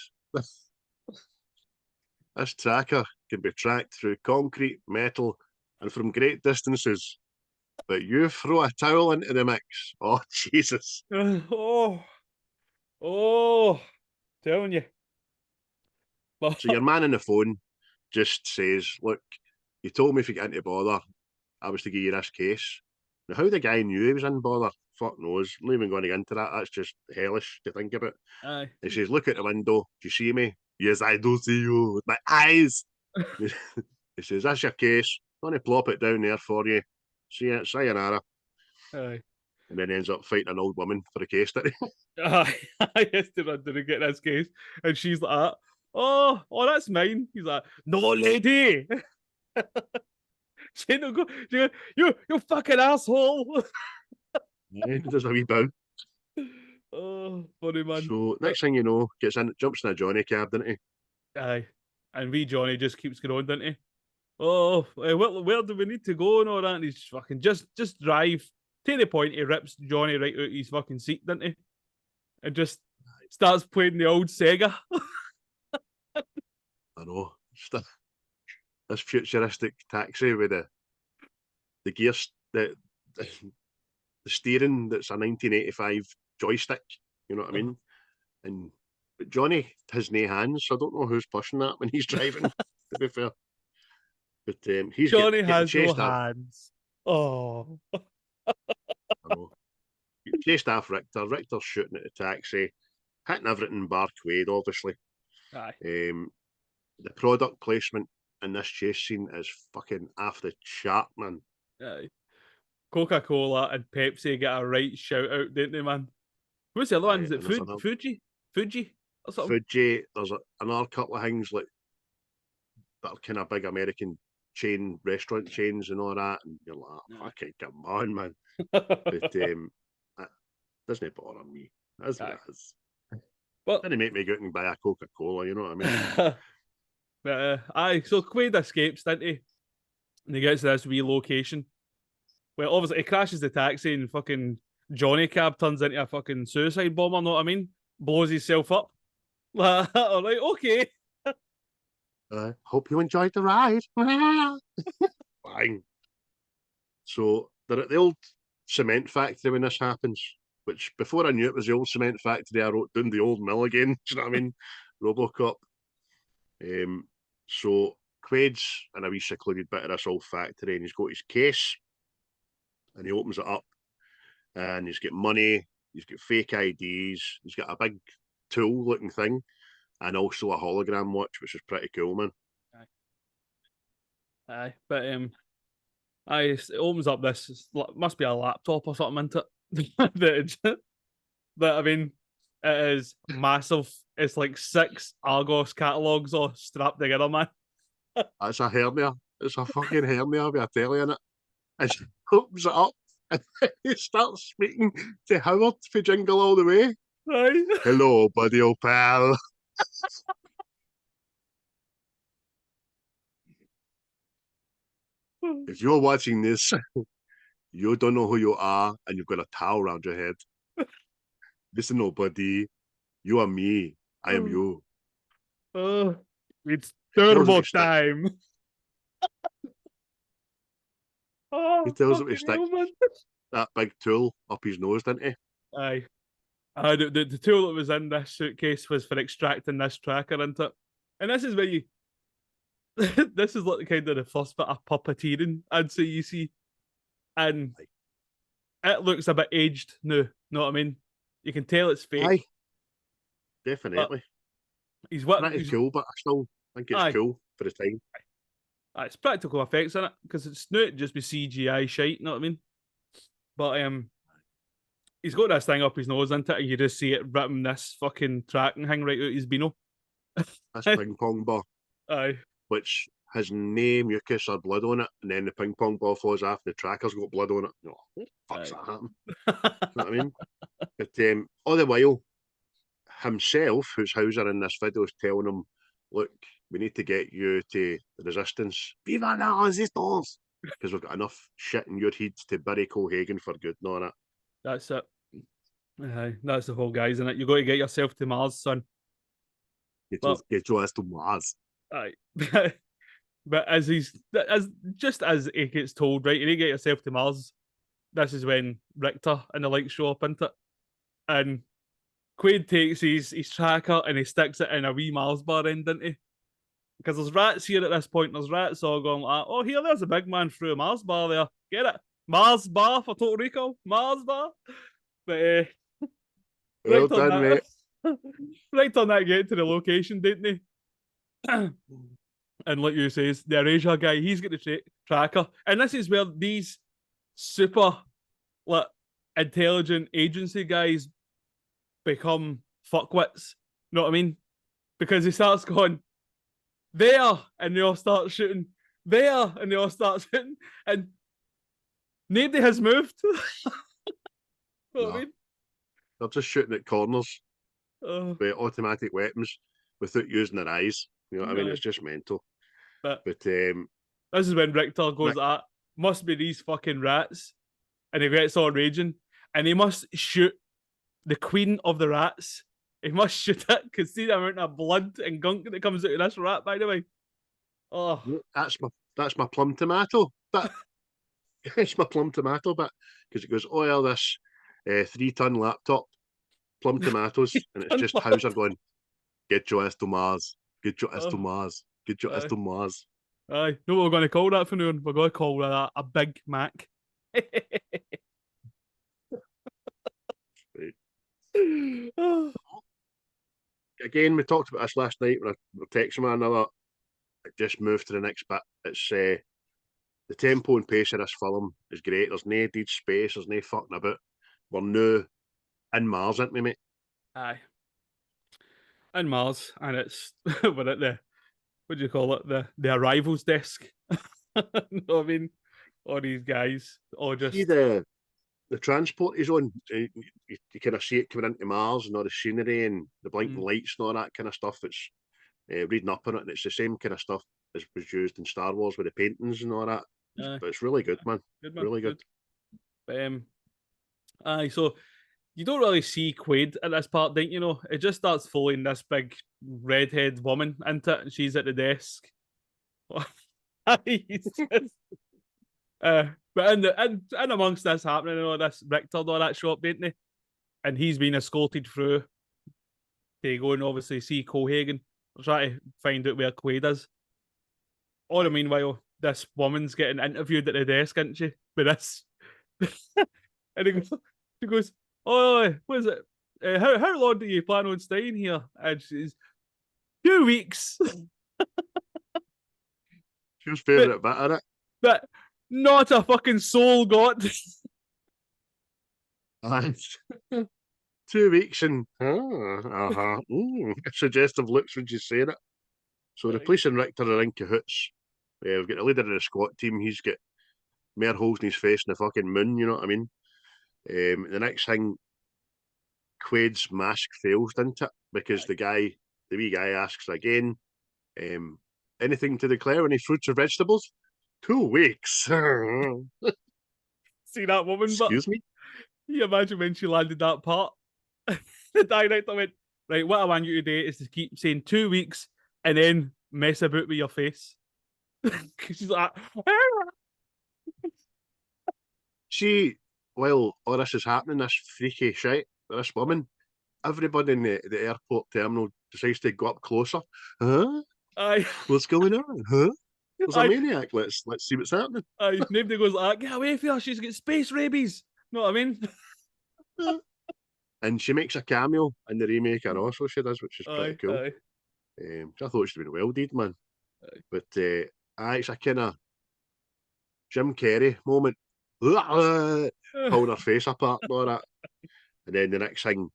this tracker can be tracked through concrete, metal, and from great distances. But you throw a towel into the mix. Oh, Jesus. Telling you. So your man on the phone just says, look, you told me if you get into bother, I was to give you this case. Now, how the guy knew he was in bother, fuck knows. I'm not even going to get into that. That's just hellish to think about. He says, look at the window. Do you see me? Yes, I do see you with my eyes. He says, that's your case. I'm going to plop it down there for you. See ya, sayonara. And then he ends up fighting an old woman for the case, didn't he? I has to run to get this case. And she's like, oh, that's mine. He's like, no, lady. She don't go, you fucking asshole. There's a wee bow. Oh, funny man. So next thing you know, jumps in a Johnny cab, didn't he? Aye. And wee Johnny just keeps going, doesn't he? Oh, where do we need to go and all that? And he's fucking just drive. To the point, he rips Johnny right out his fucking seat, doesn't he? And just starts playing the old Sega. I know. This futuristic taxi with the gears, the steering that's a 1985 joystick. You know what I mean? But Johnny has no hands, so I don't know who's pushing that when he's driving. To be fair, but Johnny has no hands. Oh. I know. Chased off Richter. Richter's shooting at the taxi. hitting everything bar Quaid, obviously. Aye. The product placement in this chase scene is fucking off the chart, man. Aye. Coca-Cola and Pepsi get a right shout out, didn't they, man? What's the other one? Is it And there's Fuji or something? Fuji. There's another couple of things like that are kind of big American restaurant chains and all that, and you're like, fucking come on, man. But that doesn't bother me. As it is. But didn't make me go out and buy a Coca-Cola, you know what I mean? aye, so Quaid escapes, didn't he? And he gets to this wee location. Well, obviously, he crashes the taxi and fucking Johnny Cab turns into a fucking suicide bomber, know what I mean? Blows himself up. Like, all right, okay. Hope you enjoyed the ride. Bang. So they're at the old cement factory when this happens, which before I knew it was the old cement factory, I wrote down the old mill again. Do you know what I mean? Robocop. So Quaid's in a wee secluded bit of this old factory, and he's got his case, and he opens it up, and he's got money, he's got fake IDs, he's got a big tool-looking thing, and also a hologram watch, which is pretty cool, man. Aye, but it opens up this, must be a laptop or something, isn't it? But I mean, it is massive. It's like 6 Argos catalogues all strapped together, man. That's a hernia. It's a fucking hernia with a telly in it. And she opens it up, and he starts speaking to Howard for Jingle All the Way. Aye. Hello, buddy, old pal. If you're watching this, you don't know who you are, and you've got a towel around your head. Listen, buddy, you are me. I am you. It's turbo time. He tells him to stick that big tool up his nose, didn't he? Aye. The tool that was in this suitcase was for extracting this tracker into it. And this is where you... this is like kind of the first bit of puppeteering, I'd say, you see. And it looks a bit aged now, know what I mean? You can tell it's fake. Aye. Definitely. He's cool, but I still think it's cool for the time. It's practical effects in it, because it's not just be CGI shite, you know what I mean? But he's got this thing up his nose, isn't it? And you just see it ripping this fucking tracking thing right out his beano. This ping pong ball. Aye. Which has no mucus or blood on it, and then the ping pong ball falls off, and the tracker's got blood on it. No, fuck's that happen? You know what I mean? But all the while, himself, who's Hauser in this video, is telling him, look, we need to get you to the resistance. Viva la resistance! Because we've got enough shit in your head to bury Cohagen for good and all that. That's it. That's the whole guys in it. You got to get yourself to Mars, son. Get your ass to Mars. Aye. But as he gets told, right, you need to get yourself to Mars, this is when Richter and the like show up into it. And Quaid takes his tracker and he sticks it in a wee Mars bar end, didn't he? Because there's rats here at this point, and there's rats all going like, oh, there's a big man through a Mars bar there. Get it? Mars bar for Total Recall? Mars bar? But well done, mate. Right on that, get to the location, didn't he? And like you says, the Erasure guy, he's got the tracker. And this is where these super intelligent agency guys become fuckwits. You know what I mean? Because he starts going, there, and they all start shooting, there, and they all start shooting, and nobody has moved. You know what I mean? They're just shooting at corners with automatic weapons without using their eyes. You know what I mean? It's just mental. But this is when Richter goes, must be these fucking rats. And he gets all raging. And he must shoot the queen of the rats. He must shoot it, because see the amount of blood and gunk that comes out of this rat, by the way. Oh. That's my plum tomato. It's my plum tomato bit. Because it goes, oh, yeah, this 3-ton laptop, plum tomatoes, and it's just Hauser going, get your ass to Mars. Get your ass to Mars. Get your ass to Mars. Aye. Know what we're going to call that for now? We're going to call that a Big Mac. again, we talked about this last night when I was texting one another. It just moved to the next bit. It's the tempo and pace of this film is great. There's no dead space. There's no fucking about. We're new in Mars, aren't we, mate? Aye. And Mars, and it's we're at the what do you call it? The arrivals desk. Know what I mean? All these guys, all just See the transport he's on. You kind of see it coming into Mars and all the scenery and the blinking lights and all that kind of stuff. It's reading up on it, and it's the same kind of stuff as was used in Star Wars with the paintings and all that. But it's really good, man. good, man. Really good. But, aye, so you don't really see Quaid at this part, don't you know? It just starts following this big redhead woman into it, and she's at the desk. But in amongst this happening, and all this, Richter and all that show up, didn't they? And he's been escorted through to go and obviously see Cohagen, try to find out where Quaid is. All the meanwhile, this woman's getting interviewed at the desk, isn't she? With this. And she goes, "Oh, what is it? How long do you plan on staying here?" And she's 2 weeks. She was favourite bit in it. But not a fucking soul got. Aye. 2 weeks and suggestive looks when she's saying it. So the police and Richter are in cahoots. We've got the leader of the squad team. He's got more holes in his face than the fucking moon. You know what I mean? The next thing, Quaid's mask fails, didn't it? Because the wee guy asks again, anything to declare? Any fruits or vegetables? 2 weeks. See that woman? Excuse me? You imagine when she landed that part? The director went, "Right, what I want you to do is to keep saying 2 weeks and then mess about with your face." She's like, while all this is happening, this freaky shit, this woman, everybody in the airport terminal decides to go up closer. Huh? Aye. What's going on? Huh? There's a maniac. Let's see what's happening. Aye. Nobody goes like, "Get away from her, she's got space rabies." Know what I mean? And she makes a cameo in the remake, and also she does, which is pretty cool. Aye. I thought she'd been well did, man. Aye. But it's a kind of Jim Carrey moment. Pulling her face apart and all that. And then the next thing,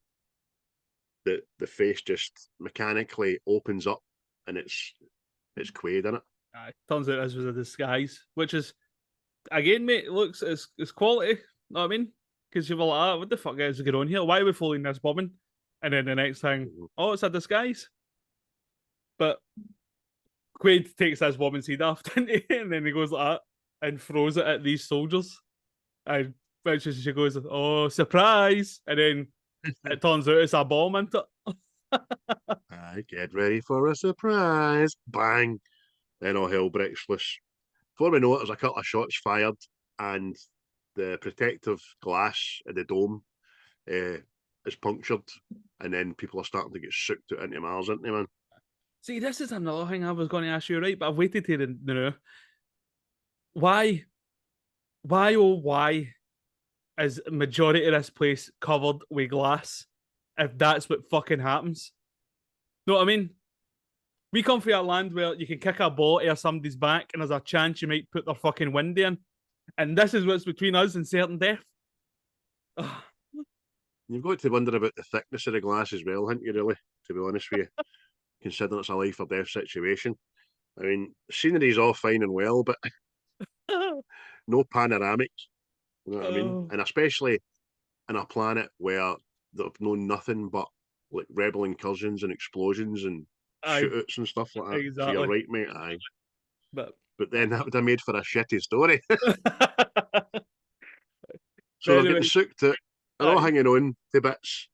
the face just mechanically opens up and it's Quaid in it. Aye. Turns out this was a disguise, which is, again, mate, it looks it's quality. Know what I mean? Because you're like, what the fuck is going on here? Why are we following this woman? And then the next thing, oh, it's a disguise. But Quaid takes this woman's head off, and then he goes like that and throws it at these soldiers. And she goes, "Oh, surprise!" And then it turns out it's a bomb, isn't it? I get ready for a surprise. Bang! Then all hell breaks loose. Before we know it, there's a couple of shots fired, and the protective glass of the dome is punctured, and then people are starting to get sucked out into Mars, aren't they, man? See, this is another thing I was going to ask you, right? But I've waited to the now. Why is majority of this place covered with glass if that's what fucking happens? Know what I mean? We come from a land where you can kick a ball out of somebody's back and there's a chance you might put their fucking window in. And this is what's between us and certain death. You've got to wonder about the thickness of the glass as well, haven't you, really? To be honest with you, considering it's a life or death situation. I mean, scenery's all fine and well, but no panoramic. You know what I mean? And especially in a planet where they've known nothing but like rebel incursions and explosions and shootouts and stuff like that. Exactly. So you're right, mate. Aye. But then that would have made for a shitty story. So they're getting soaked out. They're all hanging on to bits.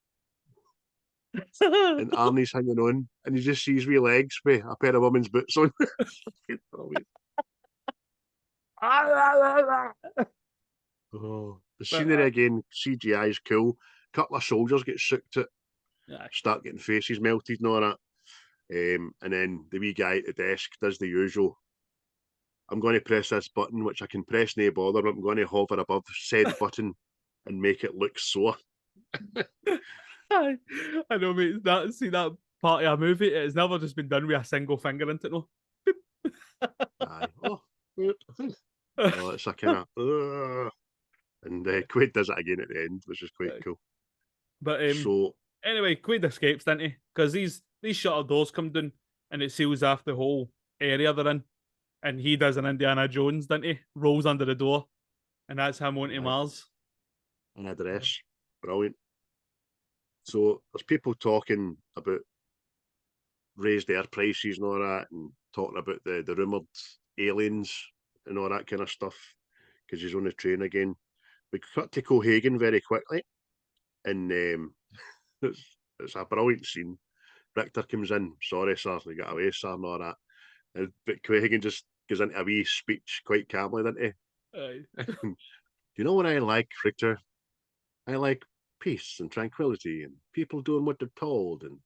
And Arnie's hanging on, and you just see his wee legs with a pair of women's boots on. Oh, the scenery again, CGI is cool. A couple of soldiers get sucked out, start getting faces melted and all that. And then the wee guy at the desk does the usual. I'm going to press this button, which I can press no bother, but I'm going to hover above said button and make it look sore. I know, mate. That part of a movie, it has never just been done with a single finger into it, no. Aye. Oh, it's a kind of. And Quaid does it again at the end, which is quite cool. But So, anyway, Quaid escapes, didn't he? Because these shutter doors come down and it seals off the whole area they're in. And he does an Indiana Jones, didn't he? Rolls under the door. And that's him on to Aye. Mars. an address. Brilliant. So there's people talking about raised air prices and all that, and talking about the rumoured aliens and all that kind of stuff, because he's on the train again. We cut to Cohagen very quickly, and it's a brilliant scene. Richter comes in, sorry sir, you got away sir, and all that. But Cohagen just goes into a wee speech quite calmly, doesn't he? Do you know what I like, Richter? I like peace and tranquility and people doing what they're told and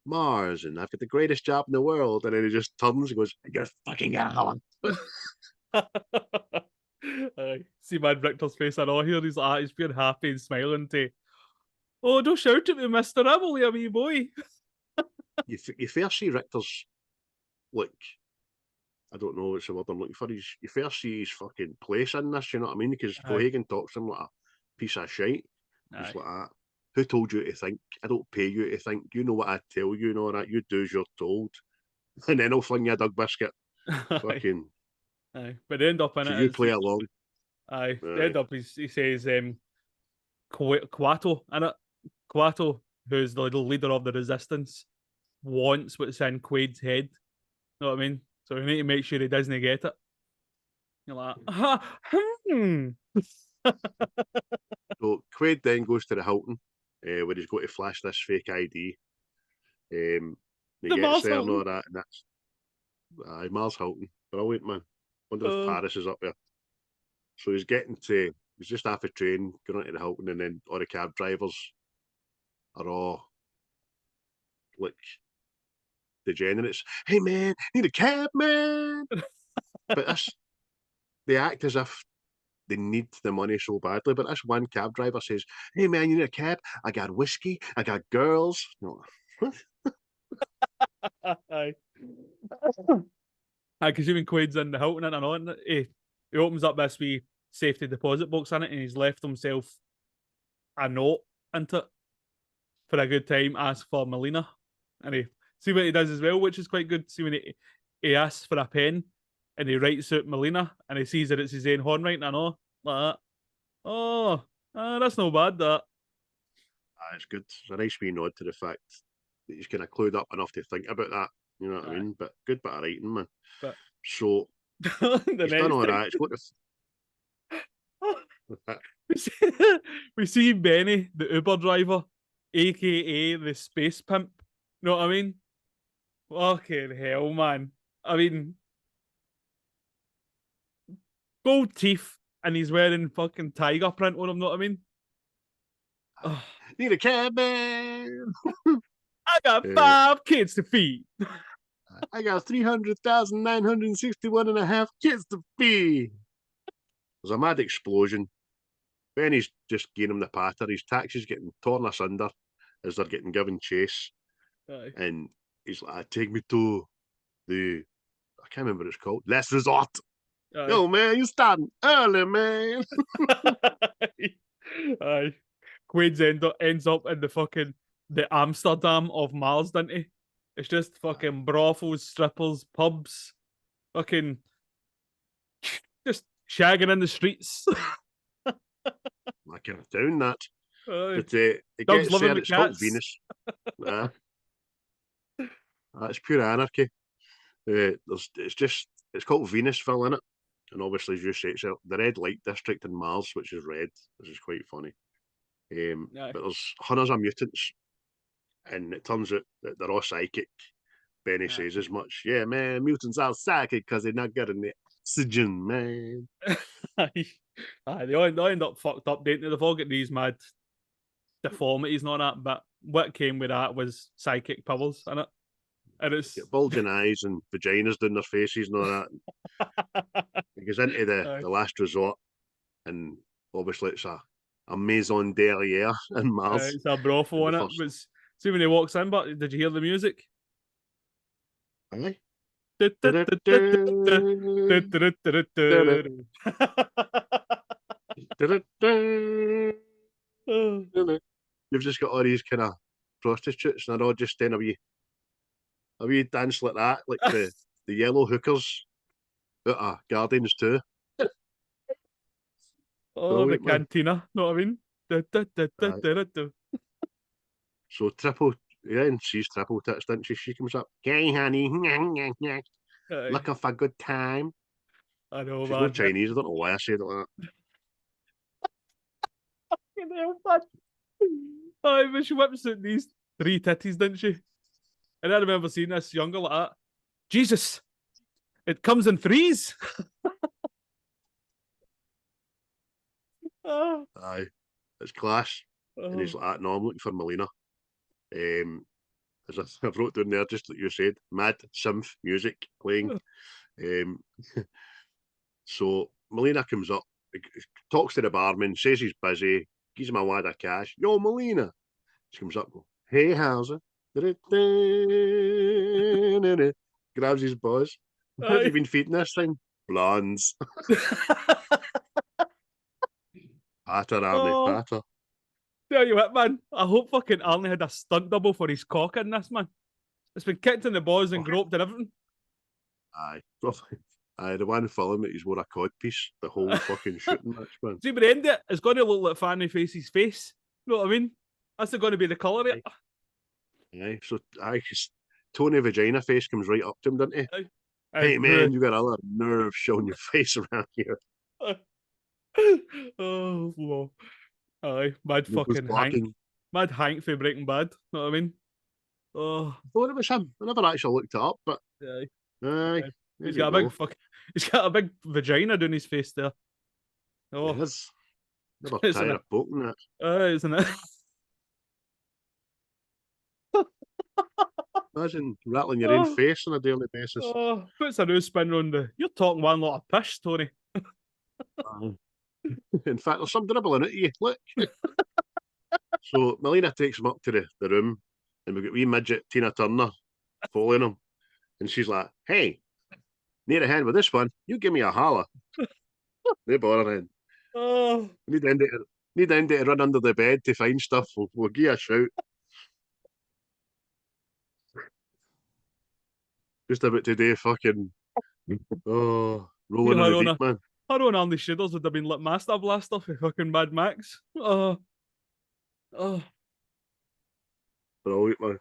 Mars, and I've got the greatest job in the world. And then he just turns and goes, "You're fucking Alan." See man Richter's face and all here, he's like, he's being happy and smiling to, oh, don't shout at me, Mr. Emily, a wee boy. You first see Richter's, like, I don't know what's the word I'm looking for. You first see his fucking place in this, you know what I mean? Because Cohagen talks to him like a piece of shite. He's like that. Who told you to think? I don't pay you to think. You know what I tell you and all that. You do as you're told. And then I'll fling you a dug biscuit. Fucking. Aye. But they end up in So it. you play along. Aye. They end up, he says, Quato in it. Quato, who's the little leader of the resistance, wants what's in Quaid's head. You know what I mean? So we need to make sure he doesn't get it. You're like, So Quaid then goes to the Hilton, where he's got to flash this fake ID. He The gets Mars there and all Hilton. that, and that's Mars Hilton. Brilliant, man. Wonder if Paris is up there. So he's just off a train, going into the Hilton, and then all the cab drivers are all like degenerates. Hey man, need a cab, man. But they act as if they need the money so badly. But this one cab driver says, "Hey man, you need a cab? I got whiskey, I got girls." No. Aye. Because even Quaid's in the Hilton and on it. He opens up this wee safety deposit box in it, and he's left himself a note into it for a good time. Ask for Melina, and he see what he does as well, which is quite good. See when he asks for a pen, and he writes out Melina, and he sees that it's his own handwriting and all like that. Oh, that's no bad. That It's good. It's a nice wee nod to the fact that he's kind of clued up enough to think about that. You know what I mean? But good bit of writing, man. But so he's done all that. It's got we see Benny, the Uber driver, aka the space pimp. You know what I mean? Fucking hell, man. I mean, gold teeth, and he's wearing fucking tiger print on him. Know what I mean? Need a cab, man. I got 5 kids to feed. I got 300,961 and a half kids to feed. There's a mad explosion. Benny's just giving him the patter. His taxi's getting torn asunder as they're getting given chase. Aye. And he's like, "Take me to the, I can't remember what it's called, Last Resort." Aye. Yo, man, you're starting early, man. Aye. Quaid's ends up in the Amsterdam of Mars, doesn't he? It's just fucking brothels, strippers, pubs, fucking just shagging in the streets. I can't down that. Aye. But it Dogs gets living there, with it's called cats. Venus. It's pure anarchy. It's called Venusville in it. And obviously, as you say, it's the red light district in Mars, which is red, which is quite funny. But there's hundreds of mutants, and it turns out that they're all psychic. Benny says as much. Yeah, man, mutants are psychic because they're not getting the oxygen, man. Aye, they all end up fucked up, don't they? They've all got these mad deformities and all that, but what came with that was psychic powers, innit? And it's Get bulging eyes and vaginas down their faces and all that. It goes into the last resort, and obviously it's a maison derrière in Mars. it's a brothel in it. See when he walks in, but did you hear the music? Aye. You've just got all these kind of prostitutes, and they're all just doing a wee dance like that, like the yellow hookers at Guardians too. Oh, the Brilliant, man. cantina. Know what I mean? So triple, yeah, and she's triple tits, didn't she? She comes up, "Hey, honey, Aye, looking for a good time." I know, She's not man. Chinese. I don't know why I said it like that. Fucking hell, man. Aye, but she whips out these three titties, didn't she? And I remember seeing this younger like that. Jesus, it comes in threes. Oh, Aye, it's class. And he's oh. like, "No, I'm looking for Melina." As I wrote down there, just like you said, mad synth music playing. Um, so Melina comes up, talks to the barman, says he's busy, gives him a wad of cash. "Yo, Melina." She comes up, "Hey, how's it?" Grabs his buzz. "What have you Aye. been feeding this thing?" "Blondes." Patter, Arnie, Oh, patter. tell you what, man. I hope fucking Arnie had a stunt double for his cock in this, man. It's been kicked in the balls and groped and everything. Aye. Aye, the one film that he's wore a codpiece the whole fucking shooting match, man. See, but the end of it, it's going to look like Fanny Face's face. You know what I mean? That's going to be the colour of it. Aye, so aye, 'cause Tony Vagina Face comes right up to him, doesn't he? Aye. "Hey man, you got a lot of nerve showing your face around here." Oh, Lord. Aye, mad He goes fucking Hank. barking. Mad Hank for Breaking Bad. Know what I mean? Oh, I thought it was him. I never actually looked it up, but aye. aye, Aye. there you go. He's got a big vagina down his face there. Oh, Yes. Never isn't tire it? of poking it. Isn't it? Imagine rattling your own Oh, face on a daily basis. puts a new spin on the. You're talking one lot of pish, Tony. Aye. In fact, there's some dribbling at you. Look. So Melina takes him up to the room, and we've got wee midget Tina Turner following him. And she's like, "Hey, near a hand with this one, you give me a holler." No bother then. Oh, Need Andy to run under the bed to find stuff. We'll give you a shout. Just about today, fucking rolling in the deep, man. her own Arnie Shaders would have been like Master Blaster for fucking Mad Max. Oh, Brilliant, man.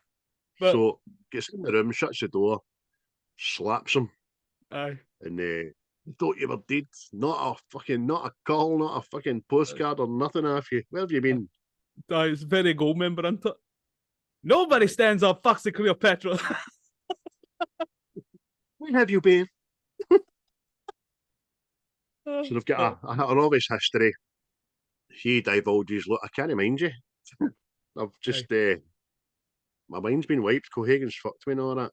but So gets in the room, shuts the door, slaps him, aye. and thought you were dead. Not a call, not a fucking postcard or nothing off you. Where have you been? It's very gold member, isn't it? Nobody stands up, fucks the Cleopatra. Where have you been? So they've got an obvious history. He divulges, "Look, I can't mind you. I've just my mind's been wiped. Cohagen's fucked me and all that.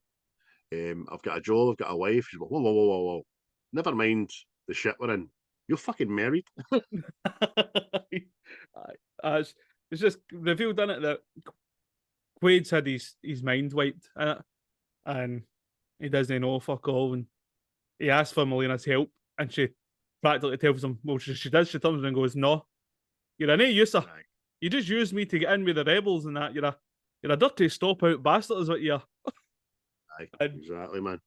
I've got a job, I've got a wife." She's like, "Whoa, whoa, whoa, whoa, whoa. Never mind the shit we're in. You're fucking married." It's just revealed in it that Quaid's had his mind wiped in it, and he doesn't know fuck all. And he asks for Melina's help, and she practically tells him, well, she does. She turns and goes, "No, you're an user. You just use me to get in with the rebels and that. You're a dirty stop out bastard, is what you are." Aye, And exactly, man.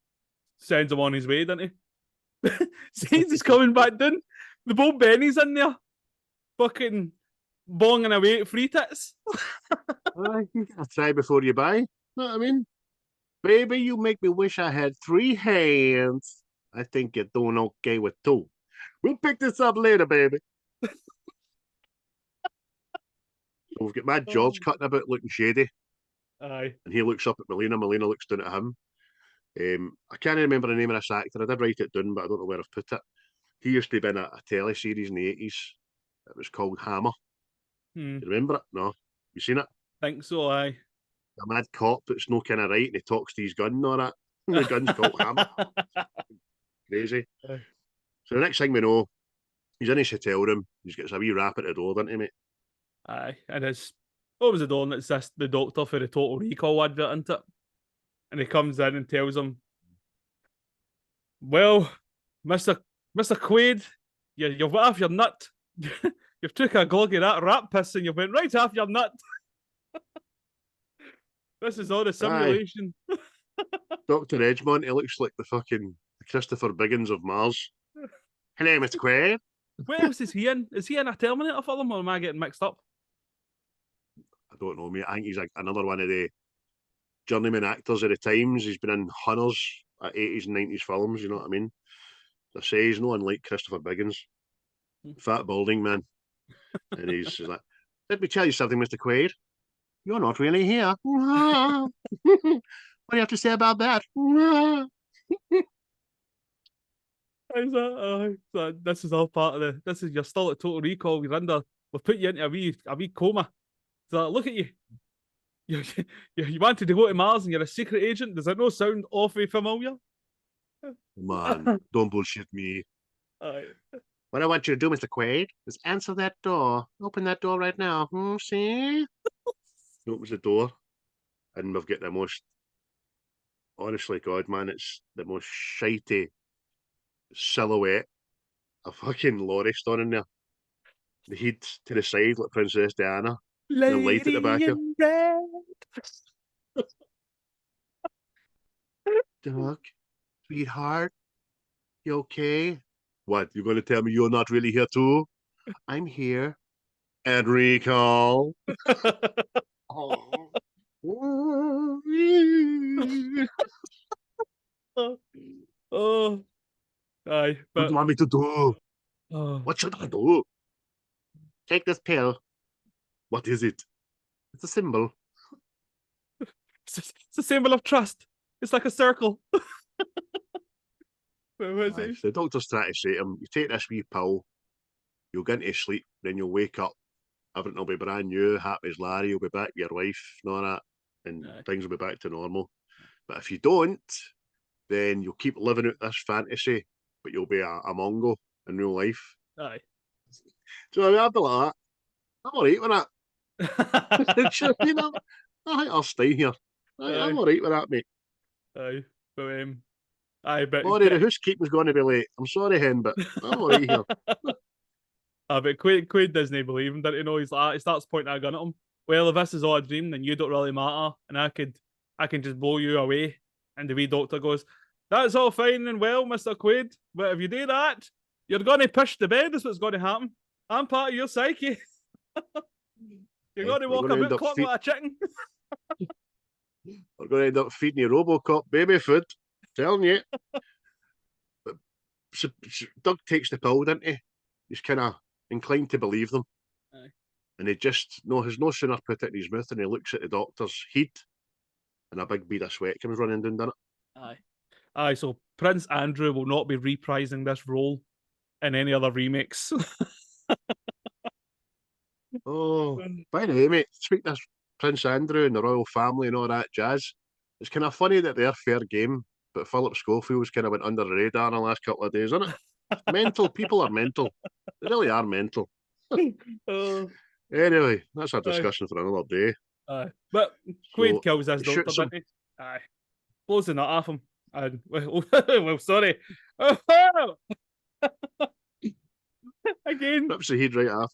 sends him on his way, doesn't he? Sees he's coming back down. The Bo Benny's in there, fucking bonging away at free tits. Aye, you gotta try before you buy. Know what I mean? "Baby, you make me wish I had 3 hands. I think you're doing okay with 2. We'll pick this up later, baby." So we've got Mad George cutting about looking shady, Aye. and he looks up at Melina. Melina looks down at him. I can't remember the name of this actor. I did write it down, but I don't know where I've put it. He used to be in a teleseries in the 80s. It was called Hammer. Hmm. You remember it? No? You seen it? Think so, aye. A mad cop that's no kind of right, and he talks to his gun and all that. The gun's called Hammer. Crazy. Aye. So the next thing we know, he's in his hotel room. He's got a wee rap at the door, doesn't he, mate? Aye. And his opens the door and it's the doctor for the Total Recall advert, isn't it? And he comes in and tells him, "Well, Mister Quaid, you've went off your nut. You've took a glug of that rat piss and you've went right off your nut. This is all a simulation." Dr. Edgemont, he looks like the fucking Christopher Biggins of Mars. Hello, Mr. Quaid. What else is he in? Is he in a Terminator film, or am I getting mixed up? I don't know, mate. I think he's like another one of the journeyman actors of the times. He's been in hunters at 80s and 90s films, you know what I mean? I say he's no unlike Christopher Biggins. Fat balding man. And he's like, let me tell you something, Mr. Quaid. You're not really here. What do you have to say about that? So this is all part of the. This is you're still at Total Recall. We've put you into a wee coma. So look at you. You wanted to go to Mars and you're a secret agent. Does that not sound awfully familiar? Man, don't bullshit me. Aye. What I want you to do, Mr. Quaid, is answer that door. Open that door right now. See? He opens the door, and we've got the most. Honestly, God, man, it's the most shitey silhouette of fucking Laurie standing there. The head to the side like Princess Diana. The light at the back of Doc, sweetheart, you okay? What, you're going to tell me you're not really here too? I'm here. And recall. Oh. Oh, aye. What do you want me to do? Oh. What should I do? Take this pill. What is it? It's a symbol. It's a symbol of trust. It's like a circle. The doctor's trying to say to him, you take this wee pill, you'll get into sleep, then you'll wake up, everything will be brand new, happy as Larry, you'll be back with your wife and all that, and things will be back to normal. But if you don't, then you'll keep living out this fantasy, but you'll be a Mongo in real life. Aye. So I mean, I'd be like that. I'm alright with that. You know, I think I'll stay here. I'm alright with that, mate. Aye. But but Sorry, the housekeeping's going to be late. I'm sorry, hen, but I'm alright here. But Quaid doesn't believe him, doesn't he? Know he's like, he starts pointing a gun at him. Well, if this is all a dream, then you don't really matter, and I can just blow you away. And the wee doctor goes, "That's all fine and well, Mr. Quaid, but if you do that, you're going to push the bed. That's what's going to happen. I'm part of your psyche. You're going to walk about clocking like a chicken." We're going to end up feeding you RoboCop baby food. Telling you. But Doug takes the pill, doesn't he? He's kind of inclined to believe them. Aye. And he just has no sooner put it in his mouth than he looks at the doctor's head, and a big bead of sweat comes running down, doesn't it? Aye. So Prince Andrew will not be reprising this role in any other remakes. Oh, by the way, mate, speaking of Prince Andrew and the royal family and all that jazz, it's kind of funny that they're fair game, but Philip Schofield's kind of went under the radar in the last couple of days, isn't it? Mental. People are mental. They really are mental. Anyway, that's a discussion for another day. But Quaid So, kills this he doctor, shoots doesn't he? Aye. Blows the nut off him. And, well, sorry. Again. Rips the head right off.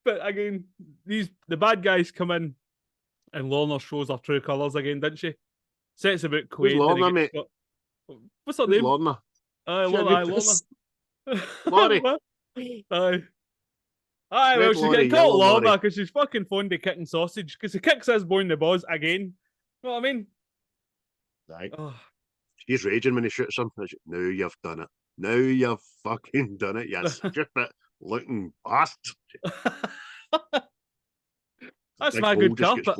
But again, the bad guys come in, and Lorna shows her true colours again, didn't she? Sets about Quaid. Who's Lorna, mate? What's her Who's name? Lorna? Lorna. Laurie. Aye, well, she's getting called Laurie. Lorna because she's fucking fond of kicking sausage, because he kicks his boy in the balls again. You know what I mean? Right. Oh. He's raging when he shoots him. Now you've done it. Now you've fucking done it. Yes, stupid looking bastard. That's my good carpet.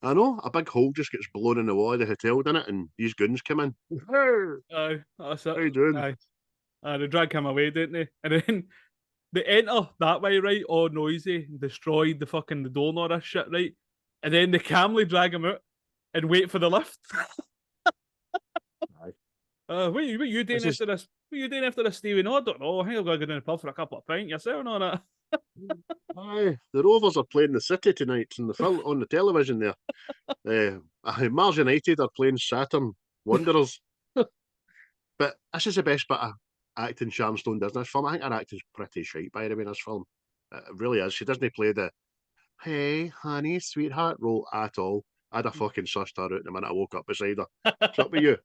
I know, a big hole just gets blown in the wall of the hotel, doesn't it? And these goons come in. Aye, that's it. How you doing? Aye. They drag him away, don't they? And then they enter that way, right? All noisy, destroyed the door and all this shit, right? And then they calmly drag him out and wait for the lift. What are you doing after this? What are you doing after this, Stevie? No, I don't know. I think I've got to go down the pub for a couple of pints. Yourself and all that. Aye, the Rovers are playing the City tonight in the film on the television there. Mars United are playing Saturn Wanderers. But this is the best bit of acting Sharon Stone does in this film. I think her acting's pretty shite, by the way, in this film. It really is. She doesn't play the "hey, honey, sweetheart" role at all. I'd have fucking sussed her out the minute I woke up beside her. What's up with you?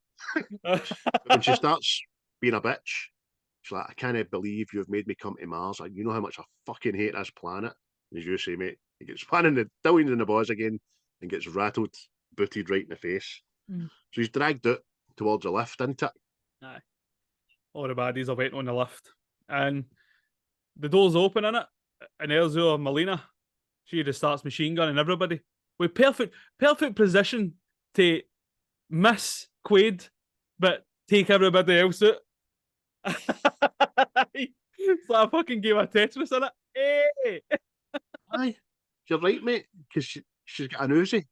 But when she starts being a bitch, she's like, "I can't believe you've made me come to Mars. You know how much I fucking hate this planet." As you say, mate, he gets one in the billions in the boys again and gets rattled, booted right in the face. Mm. So he's dragged out towards the lift, isn't it? Aye. All the baddies are waiting on the lift. And the door's open in it. And Elzo Molina, she just starts machine gunning everybody. With perfect position to miss Quaid, but take everybody else out. It's like a fucking game of Tetris in it. Hey! Aye, you're right, mate, because she's got an Uzi,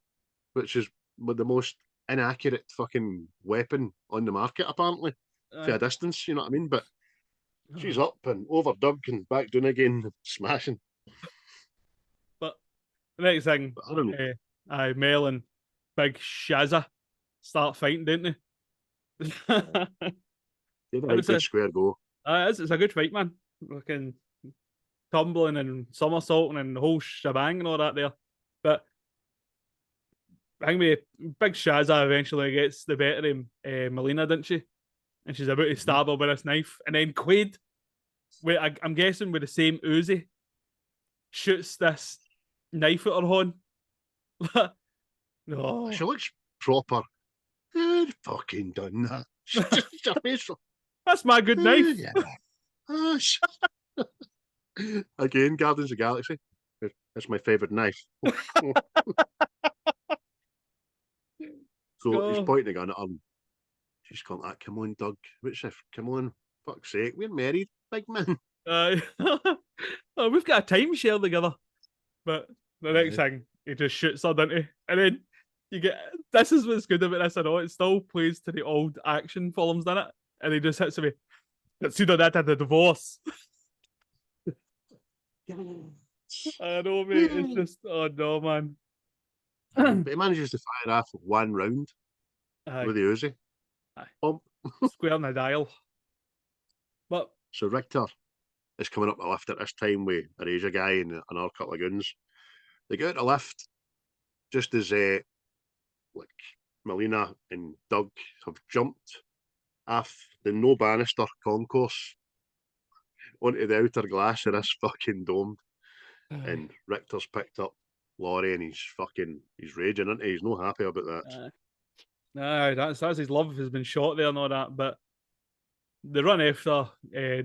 which is the most inaccurate fucking weapon on the market, apparently, for a distance, you know what I mean? But she's up and over dug and back down again, smashing. But the next thing, But I don't know. Mel and Big Shazza start fighting, don't they? Give it a good square go. It's a good fight, man. Fucking tumbling and somersaulting and the whole shebang and all that there. But I think Big Shazza eventually gets the better of Melina, didn't she? And she's about to stab her with this knife. And then Quaid, I'm guessing with the same Uzi, shoots this knife at her horn. No. She looks proper. Who'd fucking done that? Just her face. That's my good knife. Yeah. Again, Guardians of the Galaxy. That's my favourite knife. So he's pointing a gun at her. She's going like, "Come on, Doug. What's if? Come on. Fuck's sake. We're married, big man." Oh, we've got a timeshare together. But the next thing, he just shoots her, doesn't he? And then you get, this is what's good about this, I know, it still plays to the old action films, doesn't it? And he just hits me, "Let's see that at the divorce." I know, mate. It's just, oh no, man. But he manages to fire off one round with the Uzi. Square in the dial. But so Richter is coming up the lift at this time with a Asia guy and another couple of goons. They get out the lift just as like Melina and Doug have jumped off the no banister concourse onto the outer glass of this fucking dome. And Richter's picked up Laurie and he's raging, isn't he? He's not happy about that. No, that's his love has been shot there and all that, but they run after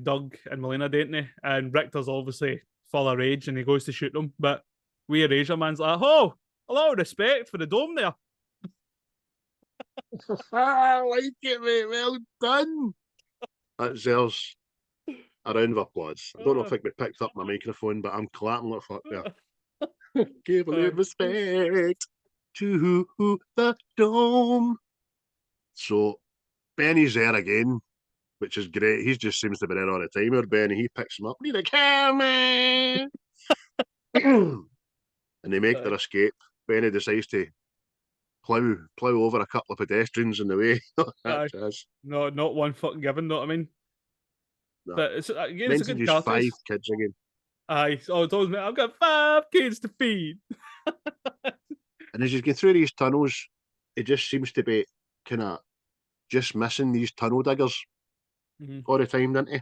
Doug and Melina, don't they? And Richter's obviously full of rage and he goes to shoot them, but we Razor Man's like, "Oh, a lot of respect for the dome there." I like it, mate. Well done. That deserves a round of applause. I don't know if I picked up my microphone, but I'm clapping like fuck there. Give a little respect to the dome. So Benny's there again, which is great. He just seems to be there all the time. Or Benny, he picks him up. Need a camera. And they make their escape. Benny decides to plough over a couple of pedestrians in the way. No, not one fucking given. Know what I mean? No. But it's again, it's a good cartoon. 5 kids again. Aye, so it's always, I've got 5 kids to feed. And as you get through these tunnels, it just seems to be kind of just missing these tunnel diggers all the time, doesn't he?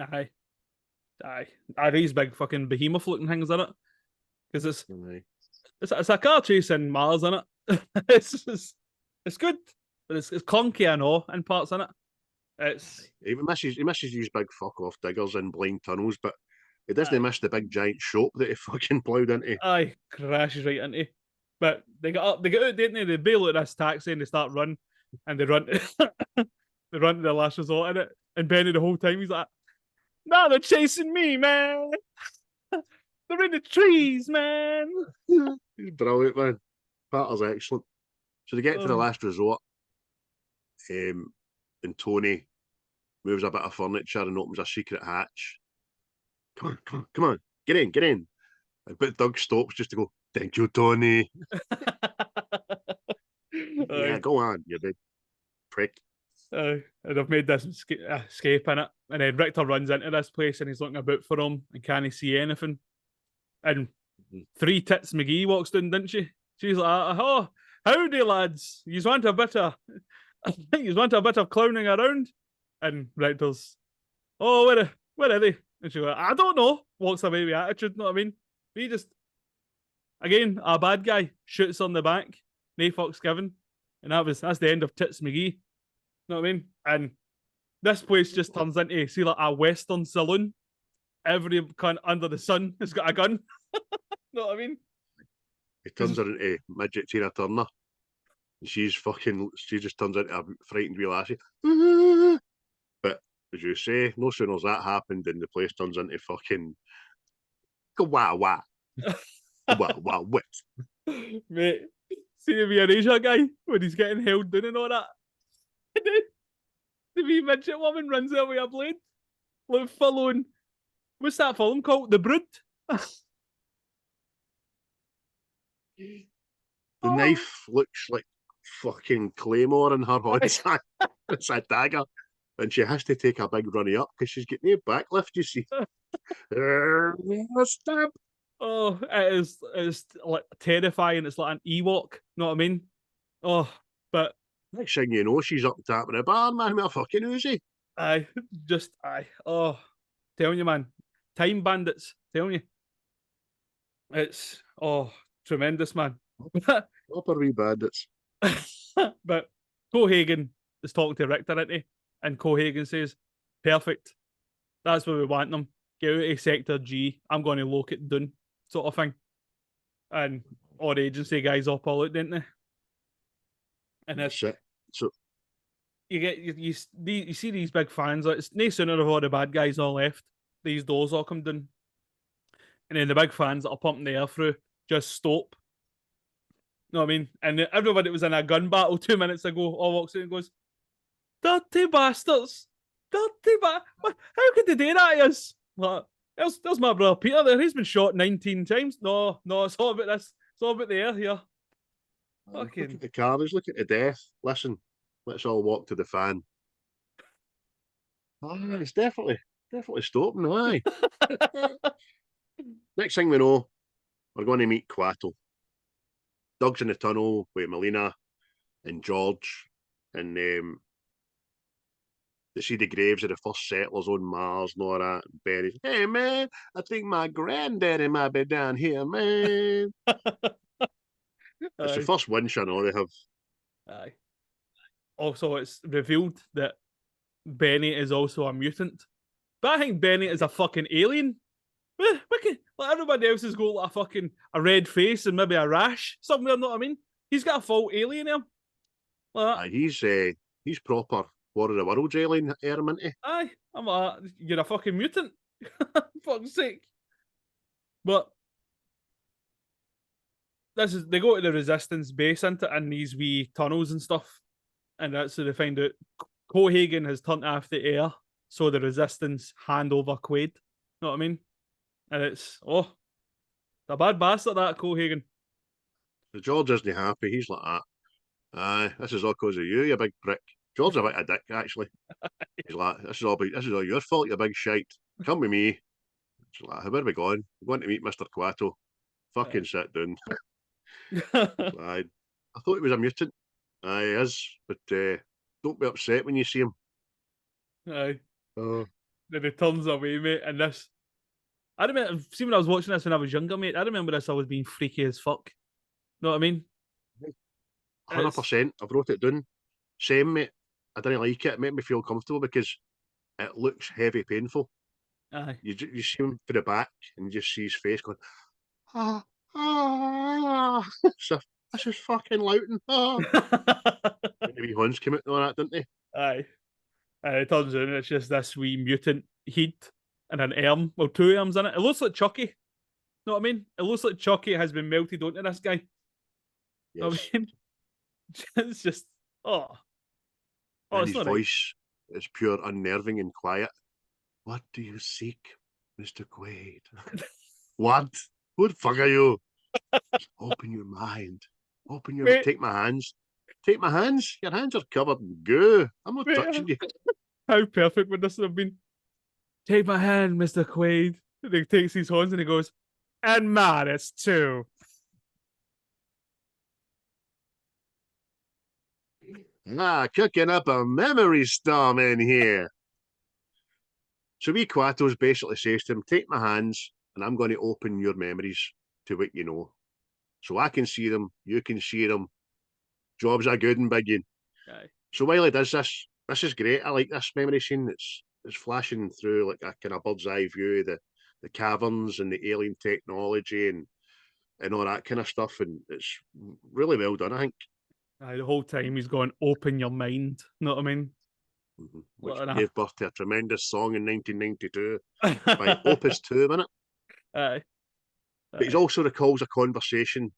Aye. Are these big fucking behemoth looking things in it? Because it's a car chase in Mars, isn't it? it's good, but it's clunky, I know, in parts in it. He misses these big fuck off diggers in blind tunnels, but he doesn't miss the big giant shop that he fucking ploughed into. Aye, crashes right into. But they get out, didn't they? They bail out this taxi and they start running, and they run they run to the last resort in it. And Benny the whole time he's like, "No, they're chasing me, man. They're in the trees, man." He's brilliant, man. Patter's excellent. So they get to the last resort, and Tony moves a bit of furniture and opens a secret hatch. Come on. get in. But Doug stops just to go, thank you, Tony. Yeah, go on, you big prick. And I've made this escape in it. And then Richter runs into this place and he's looking about for him and can't see anything. And Three Tits McGee walks down, didn't she? She's like, oh, howdy, lads. You want a bit of clowning around? And Richter's, oh, where are they? And she's like, I don't know. Walks away with attitude, know what I mean? He just, again, a bad guy shoots on the back, no fucks given. And that's the end of Tits McGee. Know what I mean? And this place just turns into, see, like a Western saloon. Every cunt under the sun has got a gun. Know what I mean? He turns her into midget Tina Turner. And she just turns into a frightened wee lassie. But as you say, no sooner as that happened than the place turns into fucking wah wah. Wah Whit. Mate, see the wee Asia guy when he's getting held down and all that. And then the wee midget woman runs out with a blade. Like following, what's that film called? The Brood? The knife looks like fucking Claymore in her hand. It's a dagger. And she has to take a big runny up because she's getting a backlift, you see. Stab. Oh, it's like terrifying. It's like an Ewok, know what I mean? Oh, but Next thing you know, she's up the top of the bar, man, with a fucking Uzi. aye. Oh, telling you, man. Time bandits, telling you. It's, tremendous, man. Proper wee bandits. But Cohagen is talking to Richter, isn't he? And Cohagen says, perfect. That's where we want them. Get out of Sector G. I'm going to lock it down, sort of thing. And all the agency guys up all out, didn't they? And it's, Shit. So you see these big fans. Like, it's no sooner have all the bad guys all left. These doors all come down. And then the big fans that are pumping the air through just stop. Know what I mean? And everybody was in a gun battle 2 minutes ago all walks in and goes, dirty bastards! How could they do that to us? Like, there's my brother Peter there. He's been shot 19 times. No, it's all about this. It's all about the air here. look at the carnage, look at the death. Listen, let's all walk to the fan. It's definitely stopping, aye. Next thing we know, we're going to meet Quato. Doug's in the tunnel with Melina and George, and they see the graves of the first settlers on Mars and all that. And Benny's, hey man, I think my granddaddy might be down here, man. It's the first winch I know they have. Aye. Also, it's revealed that Benny is also a mutant. But I think Benny is a fucking alien. Like everybody else has got like a red face and maybe a rash somewhere, know what I mean? He's got a full alien here. Like He's proper War of the Worlds alien airman. Aye, I'm like, you're a fucking mutant. Fuck's sake. But they go to the resistance base in these wee tunnels and stuff. And that's how they find out Cohagen has turned off the air, so the resistance hand over Quaid. Know what I mean? And it's a bad bastard, that Cohagen. The George isn't happy. He's like that. Aye, this is all because of you, you big prick. George's a bit of a dick, actually. He's like, this is all your fault, you big shite. Come with me. She's like, where are we going? We're going to meet Mr. Quato. Fucking sit down. I thought he was a mutant. Aye, he is, but don't be upset when you see him. Aye. Oh. Then he turns away, mate, and this. I remember, see when I was watching this when I was younger, mate, I remember this always being freaky as fuck. Know what I mean? 100%. I've wrote it down. Same, mate. I didn't like it. It made me feel comfortable because it looks heavy, painful. Aye. You see him for the back and you just see his face going, so this is fucking Loughton. The wee horns came out and all that, didn't they? Aye. And it turns out it's just this wee mutant heat and an arm. Well, two arms in it. It looks like Chucky. Know what I mean? It looks like Chucky has been melted onto this guy. Yes. Know what I mean? It's just, and it's his not voice is pure unnerving and quiet. What do you seek, Mr. Quaid? What? Who the fuck are you? Open your mind. Mate, Take my hands. Take my hands. Your hands are covered in goo. I'm not mate, touching you. how perfect would this have been? Take my hand, Mr. Quaid. And he takes his hands and he goes, and Maris too. Cooking up a memory storm in here. So wee Quato's basically says to him, take my hands and I'm going to open your memories to what you know. So I can see them, you can see them. Jobs are good and big. Aye. So while he does this is great. I like this memory scene. It's flashing through like a kind of bird's eye view, the caverns and the alien technology and all that kind of stuff. And it's really well done, I think. Aye, the whole time he's going, open your mind. Know what I mean? Which What an gave birth to a tremendous song in 1992 by Aye. Opus 2, wasn't it? Aye. But he also recalls a conversation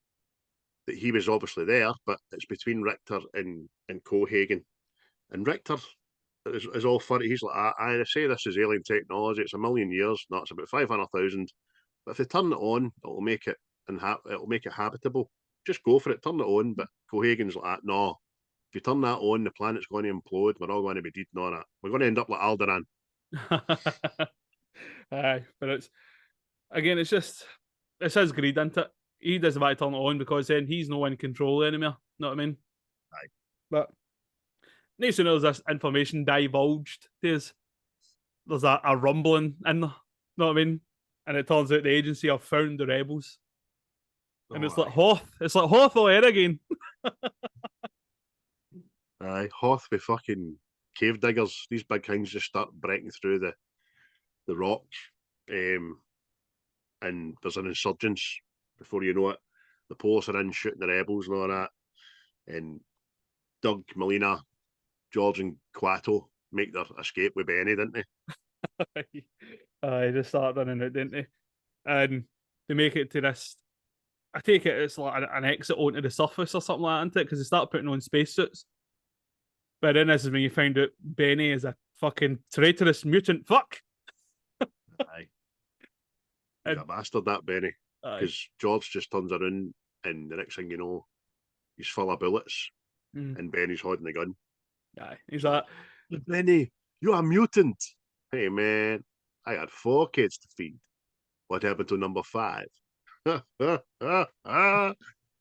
that he was obviously there, but it's between Richter and Cohagen. And Richter is all funny. He's like, I say this is alien technology. It's a million years. No, it's about 500,000. But if they turn it on, it'll make it habitable. Just go for it. Turn it on. But Cohagen's like, no. If you turn that on, the planet's going to implode. We're all going to be dead and all that. We're going to end up like Alderaan. Aye, but it's just it's his greed, isn't it? He doesn't want to turn it on because then he's no in control anymore. Know what I mean? Aye. But no sooner there's this information divulged, there's a rumbling in there. Know what I mean? And it turns out the agency have found the rebels. And it's like Hoth. It's like Hoth all air again. Aye, Hoth with fucking cave diggers. These big things just start breaking through the rock. And there's an insurgence before you know it. The police are in shooting the rebels and all that. And Doug, Melina, George, and Quato make their escape with Benny, didn't they? Aye, they start running out, didn't they? And they make it to this. I take it's like an exit onto the surface or something like that, isn't it? Because they start putting on spacesuits. But then this is when you find out Benny is a fucking traitorous mutant fuck. Aye. He's a bastard, that Benny. Because George just turns around and the next thing you know, he's full of bullets and Benny's holding the gun. Aye. He's like, Benny, you're a mutant. Hey, man, I had 4 kids to feed. What happened to number 5?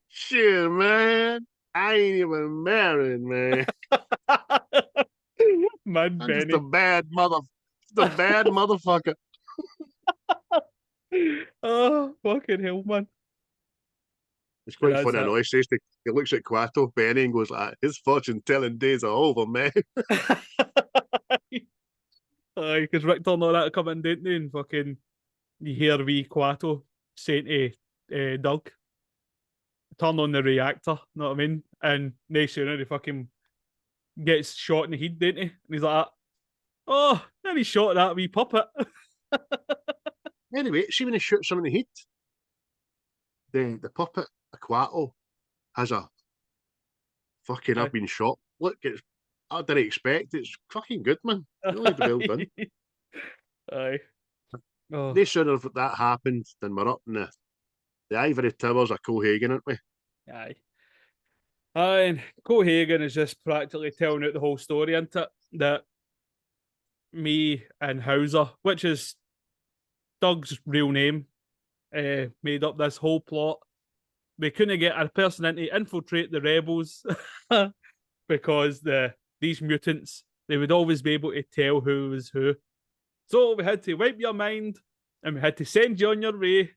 Shit, man. I ain't even married, man. Mad I'm Benny. just a bad motherfucker. Oh, fucking hell, man. It's quite funny. I know he says he looks at Quato, Benny, and goes like, his fortune telling days are over, man. Aye, because Richter and all that come in, didn't they? And fucking, you hear wee Quato saying to Doug, turn on the reactor, know what I mean? And next sooner he fucking gets shot in the head, didn't he? And he's like, oh, then he shot that wee puppet. Anyway, see when he shoots him in the heat, the puppet, Quato, has a fucking I've been shot. Look, I didn't expect it's fucking good, man. Really well done. Aye. Oh. No sooner if that happened than we're up in the ivory towers of Cohagen, aren't we? Aye. And Cohagen is just practically telling out the whole story, isn't it? That me and Hauser, which is Doug's real name, made up this whole plot. We couldn't get a person in to infiltrate the rebels because these mutants, they would always be able to tell who was who. So we had to wipe your mind and we had to send you on your way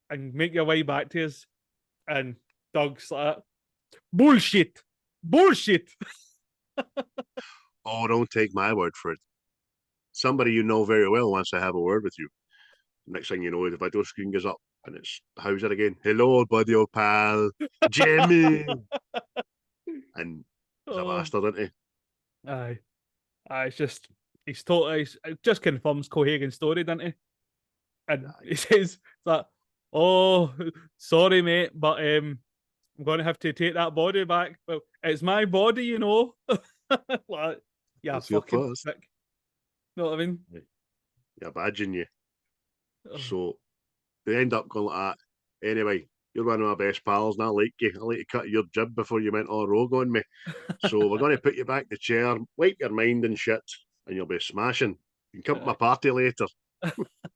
and make your way back to us. And Doug's like, bullshit. Oh, don't take my word for it. Somebody you know very well wants to have a word with you. Next thing you know, the video screen goes up and it's Hauser again. Hello, buddy, old pal. Jimmy. And he's a bastard, isn't he? Aye. It's just, it just confirms Cohagen's story, doesn't he? And he says that, oh, sorry, mate, but I'm going to have to take that body back. Well, it's my body, you know. Like, yeah, fucking sick. Know what I mean? Yeah, badging you. So they end up going like that. Anyway, you're one of my best pals, and I like you. I like to cut your jib before you went all rogue on me. So we're going to put you back in the chair, wipe your mind and shit, and you'll be smashing. You can come to my party later.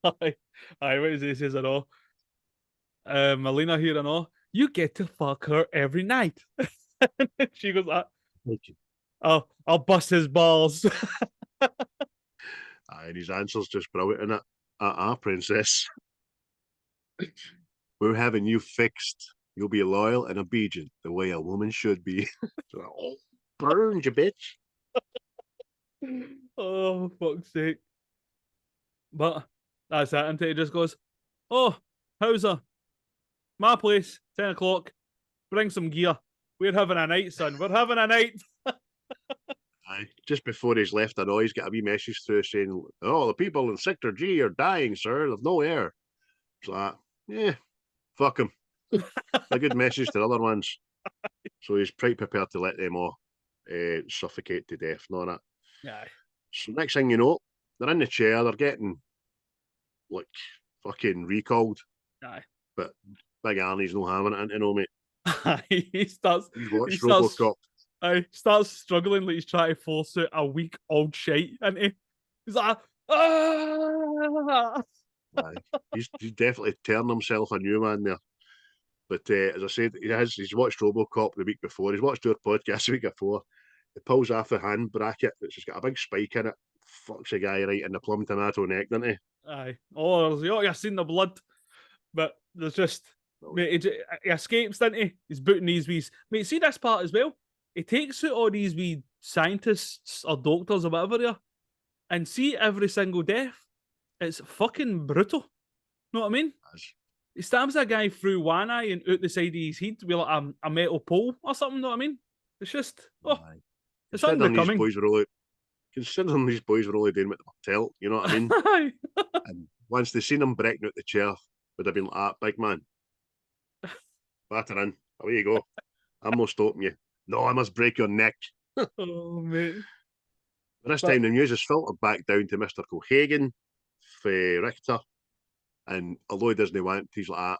Aye, what is this? Says it all. Melina here and all. You get to fuck her every night. She goes, I'll bust his balls. And his answer's just brilliant, isn't it? Princess. We're having you fixed. You'll be loyal and obedient the way a woman should be. Oh, burn, you bitch. Oh, fuck's sake. But that's it. Until he just goes, oh, how's her? My place, 10 o'clock. Bring some gear. We're having a night, son. We're having a night. Aye. Just before he's left, I know he's got a wee message through saying, oh, the people in Sector G are dying, sir. They've no air. It's like, yeah, fuck him. A good message to the other ones. So he's quite prepared to let them all suffocate to death and all that. Aye. So next thing you know, they're in the chair, they're getting like fucking recalled. Aye. But Big Arnie's no having it into no, mate. He starts RoboCop. Starts struggling like he's trying to force out a weak old shite, and he's like, ah! He's definitely turned himself a new man there. But as I said, he's watched RoboCop the week before. He's watched our podcast the week before. He pulls off the hand bracket that's just got a big spike in it. Fucks a guy right in the plum tomato neck, doesn't he? Aye. Oh, you've seen the blood. But there's just... Mate, he escapes, doesn't he? He's booting these wee... Mate, see this part as well? He takes out all these wee scientists or doctors or whatever they are, and see every single death. It's fucking brutal. Know what I mean? He stabs a guy through one eye and out the side of his head with like a metal pole or something, know what I mean? It's just... Oh, it's unbecoming. Considering these boys were only doing what they were told, you know what I mean? And once they seen him breaking out the chair, would have been like, ah, big man. Batter in. Away you go. I'm not stopping you. No, I must break your neck. Oh, mate. But this time the news is filtered back down to Mr. Cohagen for Richter. And although he doesn't want, he's like, ah,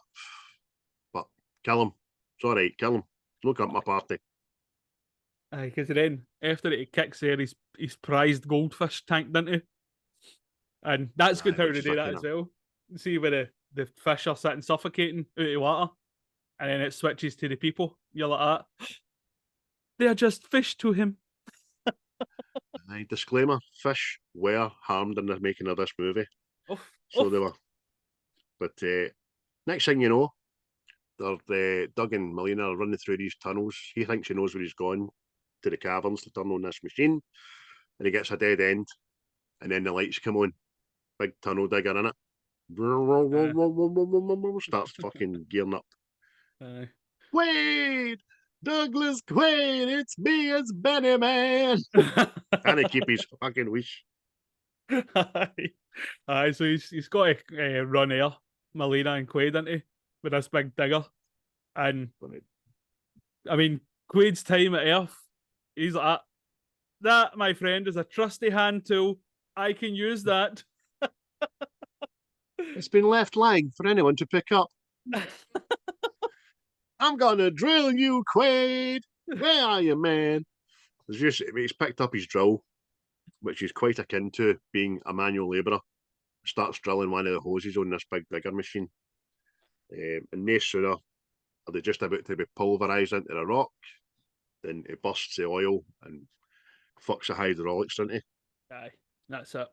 but kill him. It's all right, kill him. Look up my party. Aye, because then after it, he kicks there his prized goldfish tank, doesn't he? And that's good how they do that as well. See where the fish are sitting suffocating out of water, and then it switches to the people. You're like that. They are just fish to him. Disclaimer: fish were harmed in the making of this movie, they were. But next thing you know, they're Doug and Melina are running through these tunnels. He thinks he knows where he's gone to the caverns to turn on this machine, and he gets a dead end, and then the lights come on. Big tunnel digger in it. Starts fucking gearing up. Quaid! Douglas Quaid! It's me, it's Benny Man! Can he keep his fucking wish? Aye, so he's got to run air, Melina and Quaid, isn't he? With this big digger. And, I mean, Quaid's time at Earth, he's like, that, my friend, is a trusty hand tool. I can use that. It's been left lying for anyone to pick up. I'm gonna drill you, Quaid. Where are you, man? He's picked up his drill, which is quite akin to being a manual labourer. Starts drilling one of the hoses on this big digger machine. And no sooner are they just about to be pulverised into the rock, then he bursts the oil and fucks the hydraulics, doesn't he? Aye, that's it.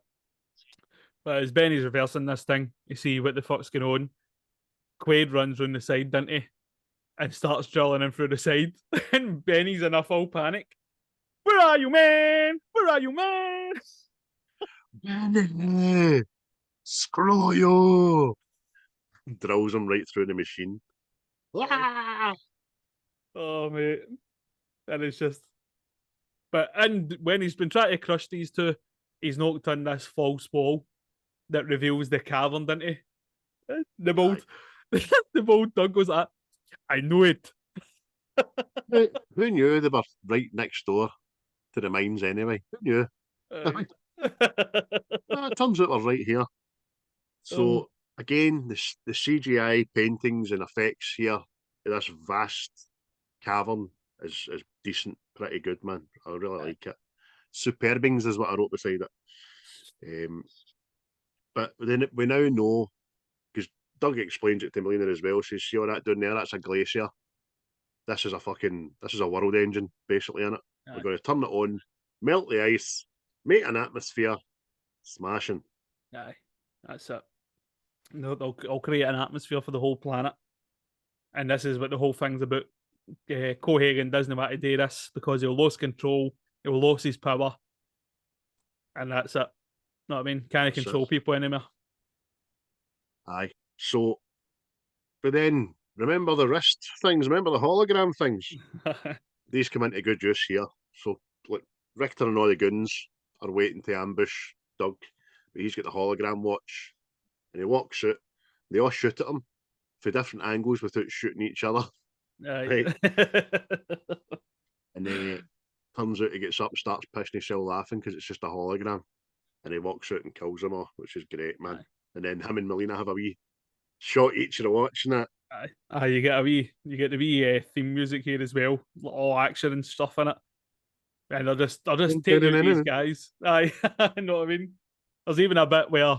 But as Benny's reversing this thing, you see what the fuck's going on. Quaid runs round the side, doesn't he? And starts drilling in through the side. And Benny's in a full panic. Where are you, man? Where are you, man? Benny! Screw you! Drills him right through the machine. Oh, mate. And it's just... and when he's been trying to crush these two, he's knocked on this false wall that reveals the cavern, didn't he? The bold Doug goes like, I knew it. Who knew they were right next door to the mines anyway? Who knew? It turns out we're right here. So again, the CGI paintings and effects here in this vast cavern is decent, pretty good, man. I really like it. Superbings is what I wrote beside it. But then we now know, because Doug explains it to Melina as well. Says, "See all that down there? That's a glacier. This is a world engine, basically, in it. We're going to turn it on, melt the ice, make an atmosphere, smashing." Aye, that's it. They'll create an atmosphere for the whole planet, and this is what the whole thing's about. Cohagen doesn't want to do this because he'll lose control, he'll lose his power, and that's it. Know what I mean? Can't control people anymore. Aye. So, but then remember the wrist things. Remember the hologram things. These come into good use here. So, like Richter and all the goons are waiting to ambush Doug, but he's got the hologram watch, and he walks out. They all shoot at him for different angles without shooting each other. Right. And then it turns out he gets up and starts pissing himself laughing because it's just a hologram. And he walks out and kills them all, which is great, man. Aye. And then him and Melina have a wee shot each of watching that. Aye, you get the wee theme music here as well, all action and stuff in it. And they're just taking out these guys. Aye, you know what I mean? There's even a bit where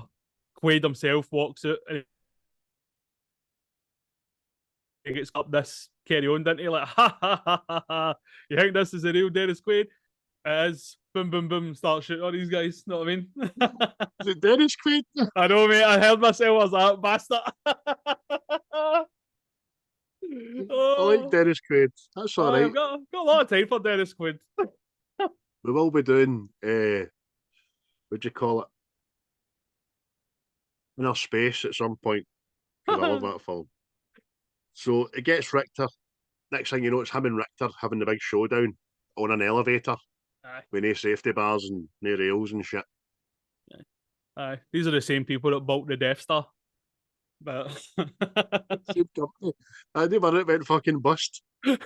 Quaid himself walks out and he gets up this carry on, didn't he? Like, ha ha ha ha ha. You think this is the real Dennis Quaid? It is. Boom, boom, boom. Start shooting all these guys. Know what I mean? Is it Dennis Quaid? I know, mate. I heard myself as that bastard. I like Dennis Quaid. That's all right. I've got a lot of time for Dennis Quaid. We will be doing, what do you call it? Inner Space at some point. Because I love that film. So it gets Richter. Next thing you know, it's him and Richter having the big showdown on an elevator. Aye. With no safety bars and no rails and shit. Aye. These are the same people that built the Death Star. But same company. I never it went fucking bust. Aye.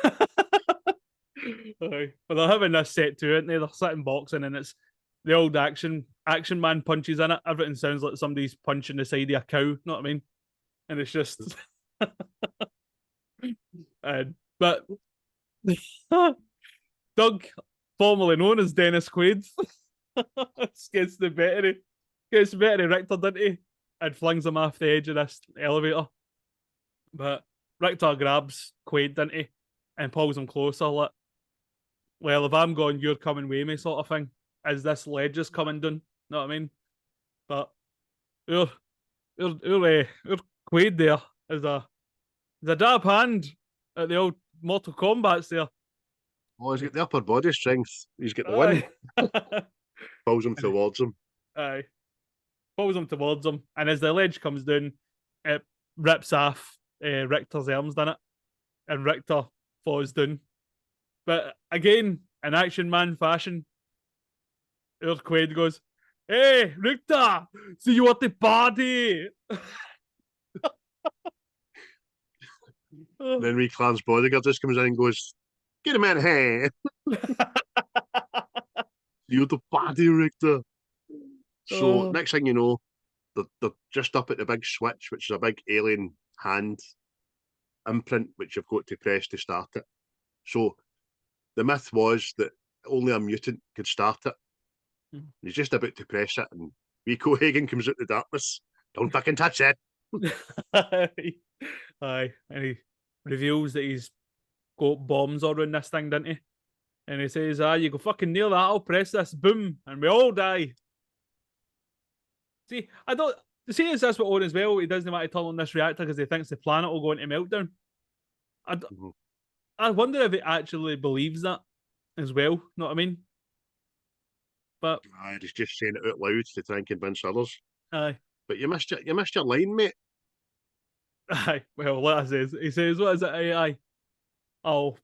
But they're having this set to it, and they're sitting boxing, and it's the old action man punches in it. Everything sounds like somebody's punching the side of a cow, know what I mean? And it's just but Doug, formerly known as Dennis Quaid, gets the better of Richter, doesn't he? And flings him off the edge of this elevator. But Richter grabs Quaid, doesn't he? And pulls him closer, like, well, if I'm gone, you're coming with me, sort of thing. As this ledge is coming down, know what I mean? But your Quaid there is a dab hand at the old Mortal Kombat's there. Oh, he's got the upper body strength. He's got the win. Pulls him towards him. Aye. Pulls him towards him. And as the ledge comes down, it rips off Richter's arms, doesn't it? And Richter falls down. But again, in Action Man fashion, our Quaid goes, "Hey, Richter, see you at the party." Then wee Clarence Bodyguard just comes in and goes, "Get him in here." You're the party, Richter. So next thing you know, they're just up at the big switch, which is a big alien hand imprint, which you've got to press to start it. So the myth was that only a mutant could start it. He's just about to press it, and wee Cohagen comes out the darkness. "Don't fucking touch it." Aye, and he reveals that he's got bombs all around this thing, doesn't he? And he says, you go fucking nail that, I'll press this, boom, and we all die. See, I don't see as that's what on as well. He doesn't want to turn on this reactor because he thinks the planet will go into meltdown. I wonder if he actually believes that as well. Know what I mean? But he's just saying it out loud to try and convince others. Aye. But you missed your line, mate. Aye. Well, what he says, what is it? Aye. I'll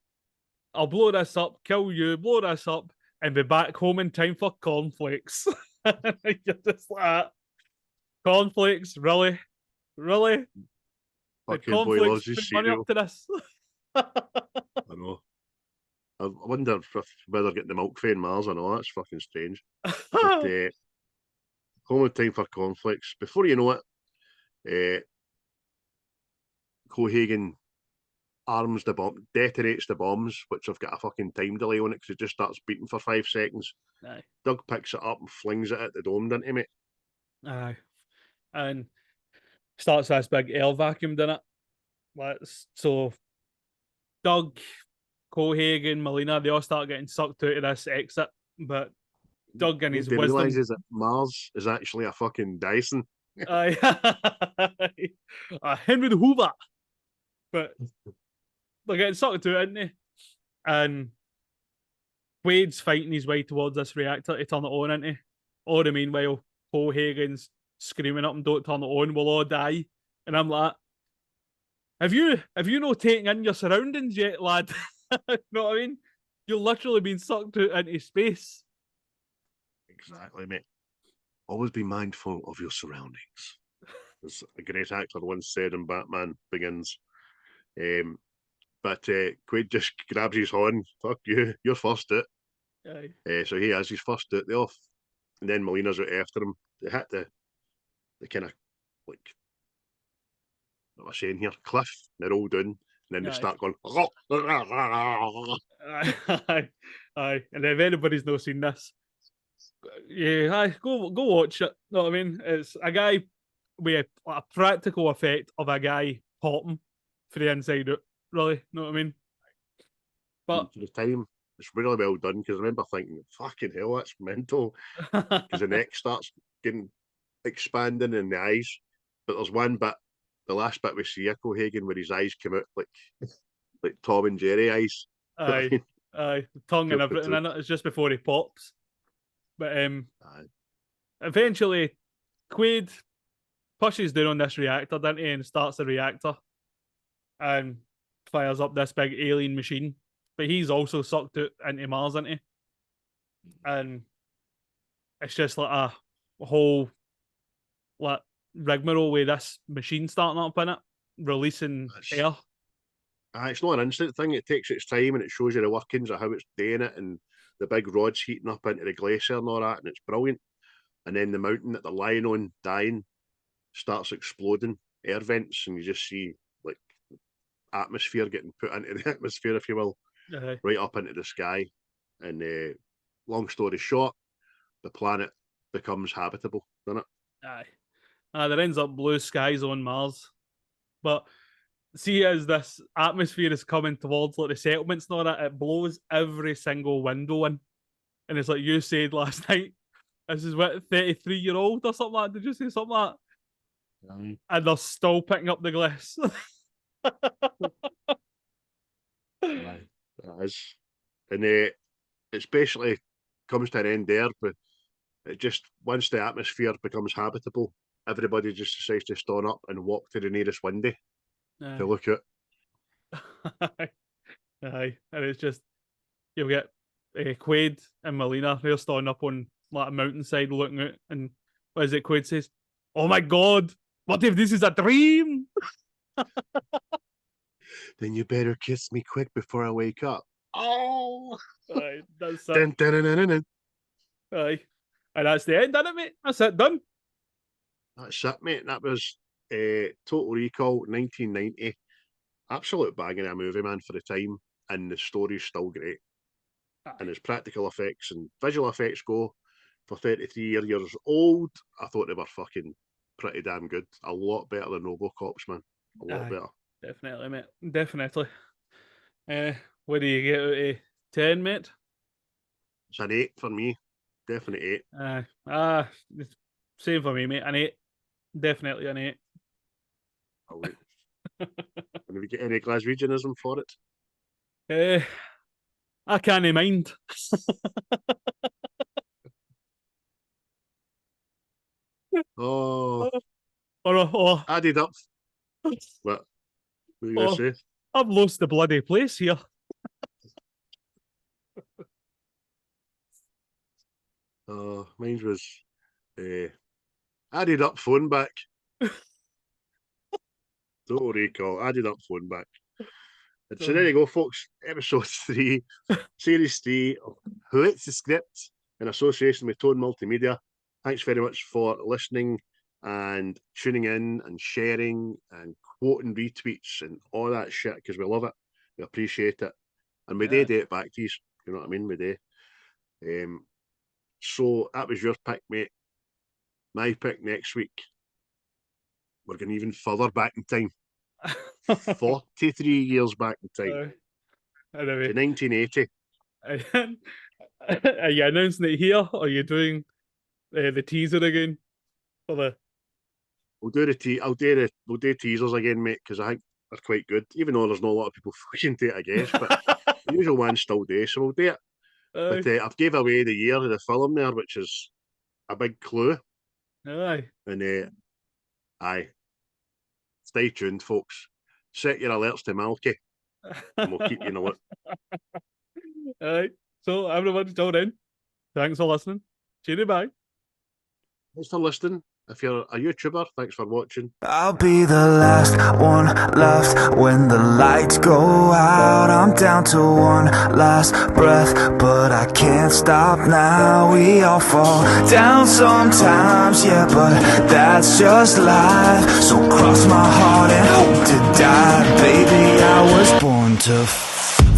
blow this up, kill you, blow this up, and be back home in time for cornflakes. You're just like that. Cornflakes, really? Really? Fucking boy loves his put money cereal. up to this. I know. I wonder if whether getting the milk fee in Mars. I know that's fucking strange. But, home in time for cornflakes. Before you know it, Cohagen arms the bomb, detonates the bombs, which have got a fucking time delay on it because it just starts beating for 5 seconds. Aye. Doug picks it up and flings it at the dome, doesn't he, mate? Aye. And starts this big air vacuum, doesn't it? So Doug, Cohagen, Melina, they all start getting sucked out of this exit, but Doug and his Nobody wisdom. realises that Mars is actually a fucking Dyson. Aye. Henry the Hoover. But they're getting sucked to it, isn't they? And Wade's fighting his way towards this reactor to turn it on, isn't he? All the meanwhile, Cohagen's screaming up and don't turn it on, we'll all die. And I'm like, have you not taken in your surroundings yet, lad? You know what I mean? You're literally being sucked out into space. Exactly, mate. Always be mindful of your surroundings. As a great actor once said in Batman Begins. But Quaid just grabs his horn. Fuck you, you're first it. So he has his first it. They off, and then Melina's out after him. They hit the kind of like, what am I saying here? Cliff. They're all down, and then they start going. Aye. And if anybody's not seen this, yeah, go watch it. Know what I mean? It's a guy with a practical effect of a guy popping for the inside out. Really, know what I mean? But for the time, it's really well done because I remember thinking, "Fucking hell, that's mental." Because the neck starts getting expanding in the eyes, but there's one bit, the last bit we see Cohagen, where his eyes come out like Tom and Jerry eyes. Aye, tongue and everything in it. It's just before he pops. But eventually, Quaid pushes down on this reactor, doesn't he, and starts the reactor and fires up this big alien machine. But he's also sucked out into Mars, isn't he? And it's just like a whole like rigmarole with this machine starting up in it, releasing air. It's not an instant thing. It takes its time and it shows you the workings of how it's doing it, and the big rods heating up into the glacier and all that, and it's brilliant. And then the mountain that they're lying on, dying, starts exploding, air vents, and you just see like atmosphere getting put into the atmosphere, if you will, right up into the sky. And long story short, the planet becomes habitable, doesn't it? Aye. There ends up blue skies on Mars. But see, as this atmosphere is coming towards like the settlements and all that, it blows every single window in. And it's like you said last night, this is what, 33-year-old or something like that? Did you say something like that? And they're still picking up the glass. That is. And it basically comes to an end there, but it just, once the atmosphere becomes habitable, everybody just decides to stand up and walk to the nearest window to look at. Aye. And it's just, you'll get Quaid and Melina, they're standing up on like a mountainside looking out, and what is it Quaid says? Oh my god, what if this is a dream? Then you better kiss me quick before I wake up. Oh! Aye, that's it. Dun, dun, dun, dun, dun. Aye. And that's the end, isn't it, mate? That's it, done. That's it, mate. That was Total Recall 1990. Absolute banging a movie, man, for the time. And the story's still great. And as practical effects and visual effects go, for 33 years old, I thought they were fucking pretty damn good. A lot better than RoboCops, man. A lot better. Definitely, mate. Definitely. What do you get out of 10, mate? It's an 8 for me. Definitely 8. Same for me, mate. An 8. Definitely an 8. Oh, wait. And have you got any Glaswegianism for it? I can't mind. Oh. Added up. What were you going to say? I've lost the bloody place here. Mine was added up phone back. Total Recall, added up phone back. And so there you go, folks. Episode 3, Series 3 of Whit's the Script in association with Tone Multimedia. Thanks very much for listening. and tuning in and sharing and quoting retweets and all that shit because we love it. We appreciate it. And we do it back to you. You know what I mean? We do. So that was your pick, mate. My pick next week. We're going even further back in time. 43 years back in time. Anyway. To 1980. Are you announcing it here, or are you doing the teaser again? For the... We'll do teasers again, mate, because I think they're quite good, even though there's not a lot of people fucking do it, I guess. But the usual ones still do, so we'll do it. But I've gave away the year of the film there, which is a big clue. Aye. And aye. Stay tuned, folks. Set your alerts to Malky, and we'll keep you in the loop. Aye. So everyone, till then, thanks for listening. Cheery bye. Thanks for listening. If you're a YouTuber, thanks for watching. I'll be the last one left when the lights go out. I'm down to one last breath, but I can't stop now. We all fall down sometimes, yeah, but that's just life. So cross my heart and hope to die. Baby, I was born to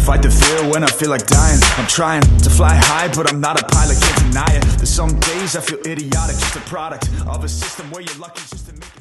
fight the fear when I feel like dying. I'm trying to fly high, but I'm not a pilot, can't deny it. There's some days I feel idiotic, just a product of a system where you're lucky just to make it.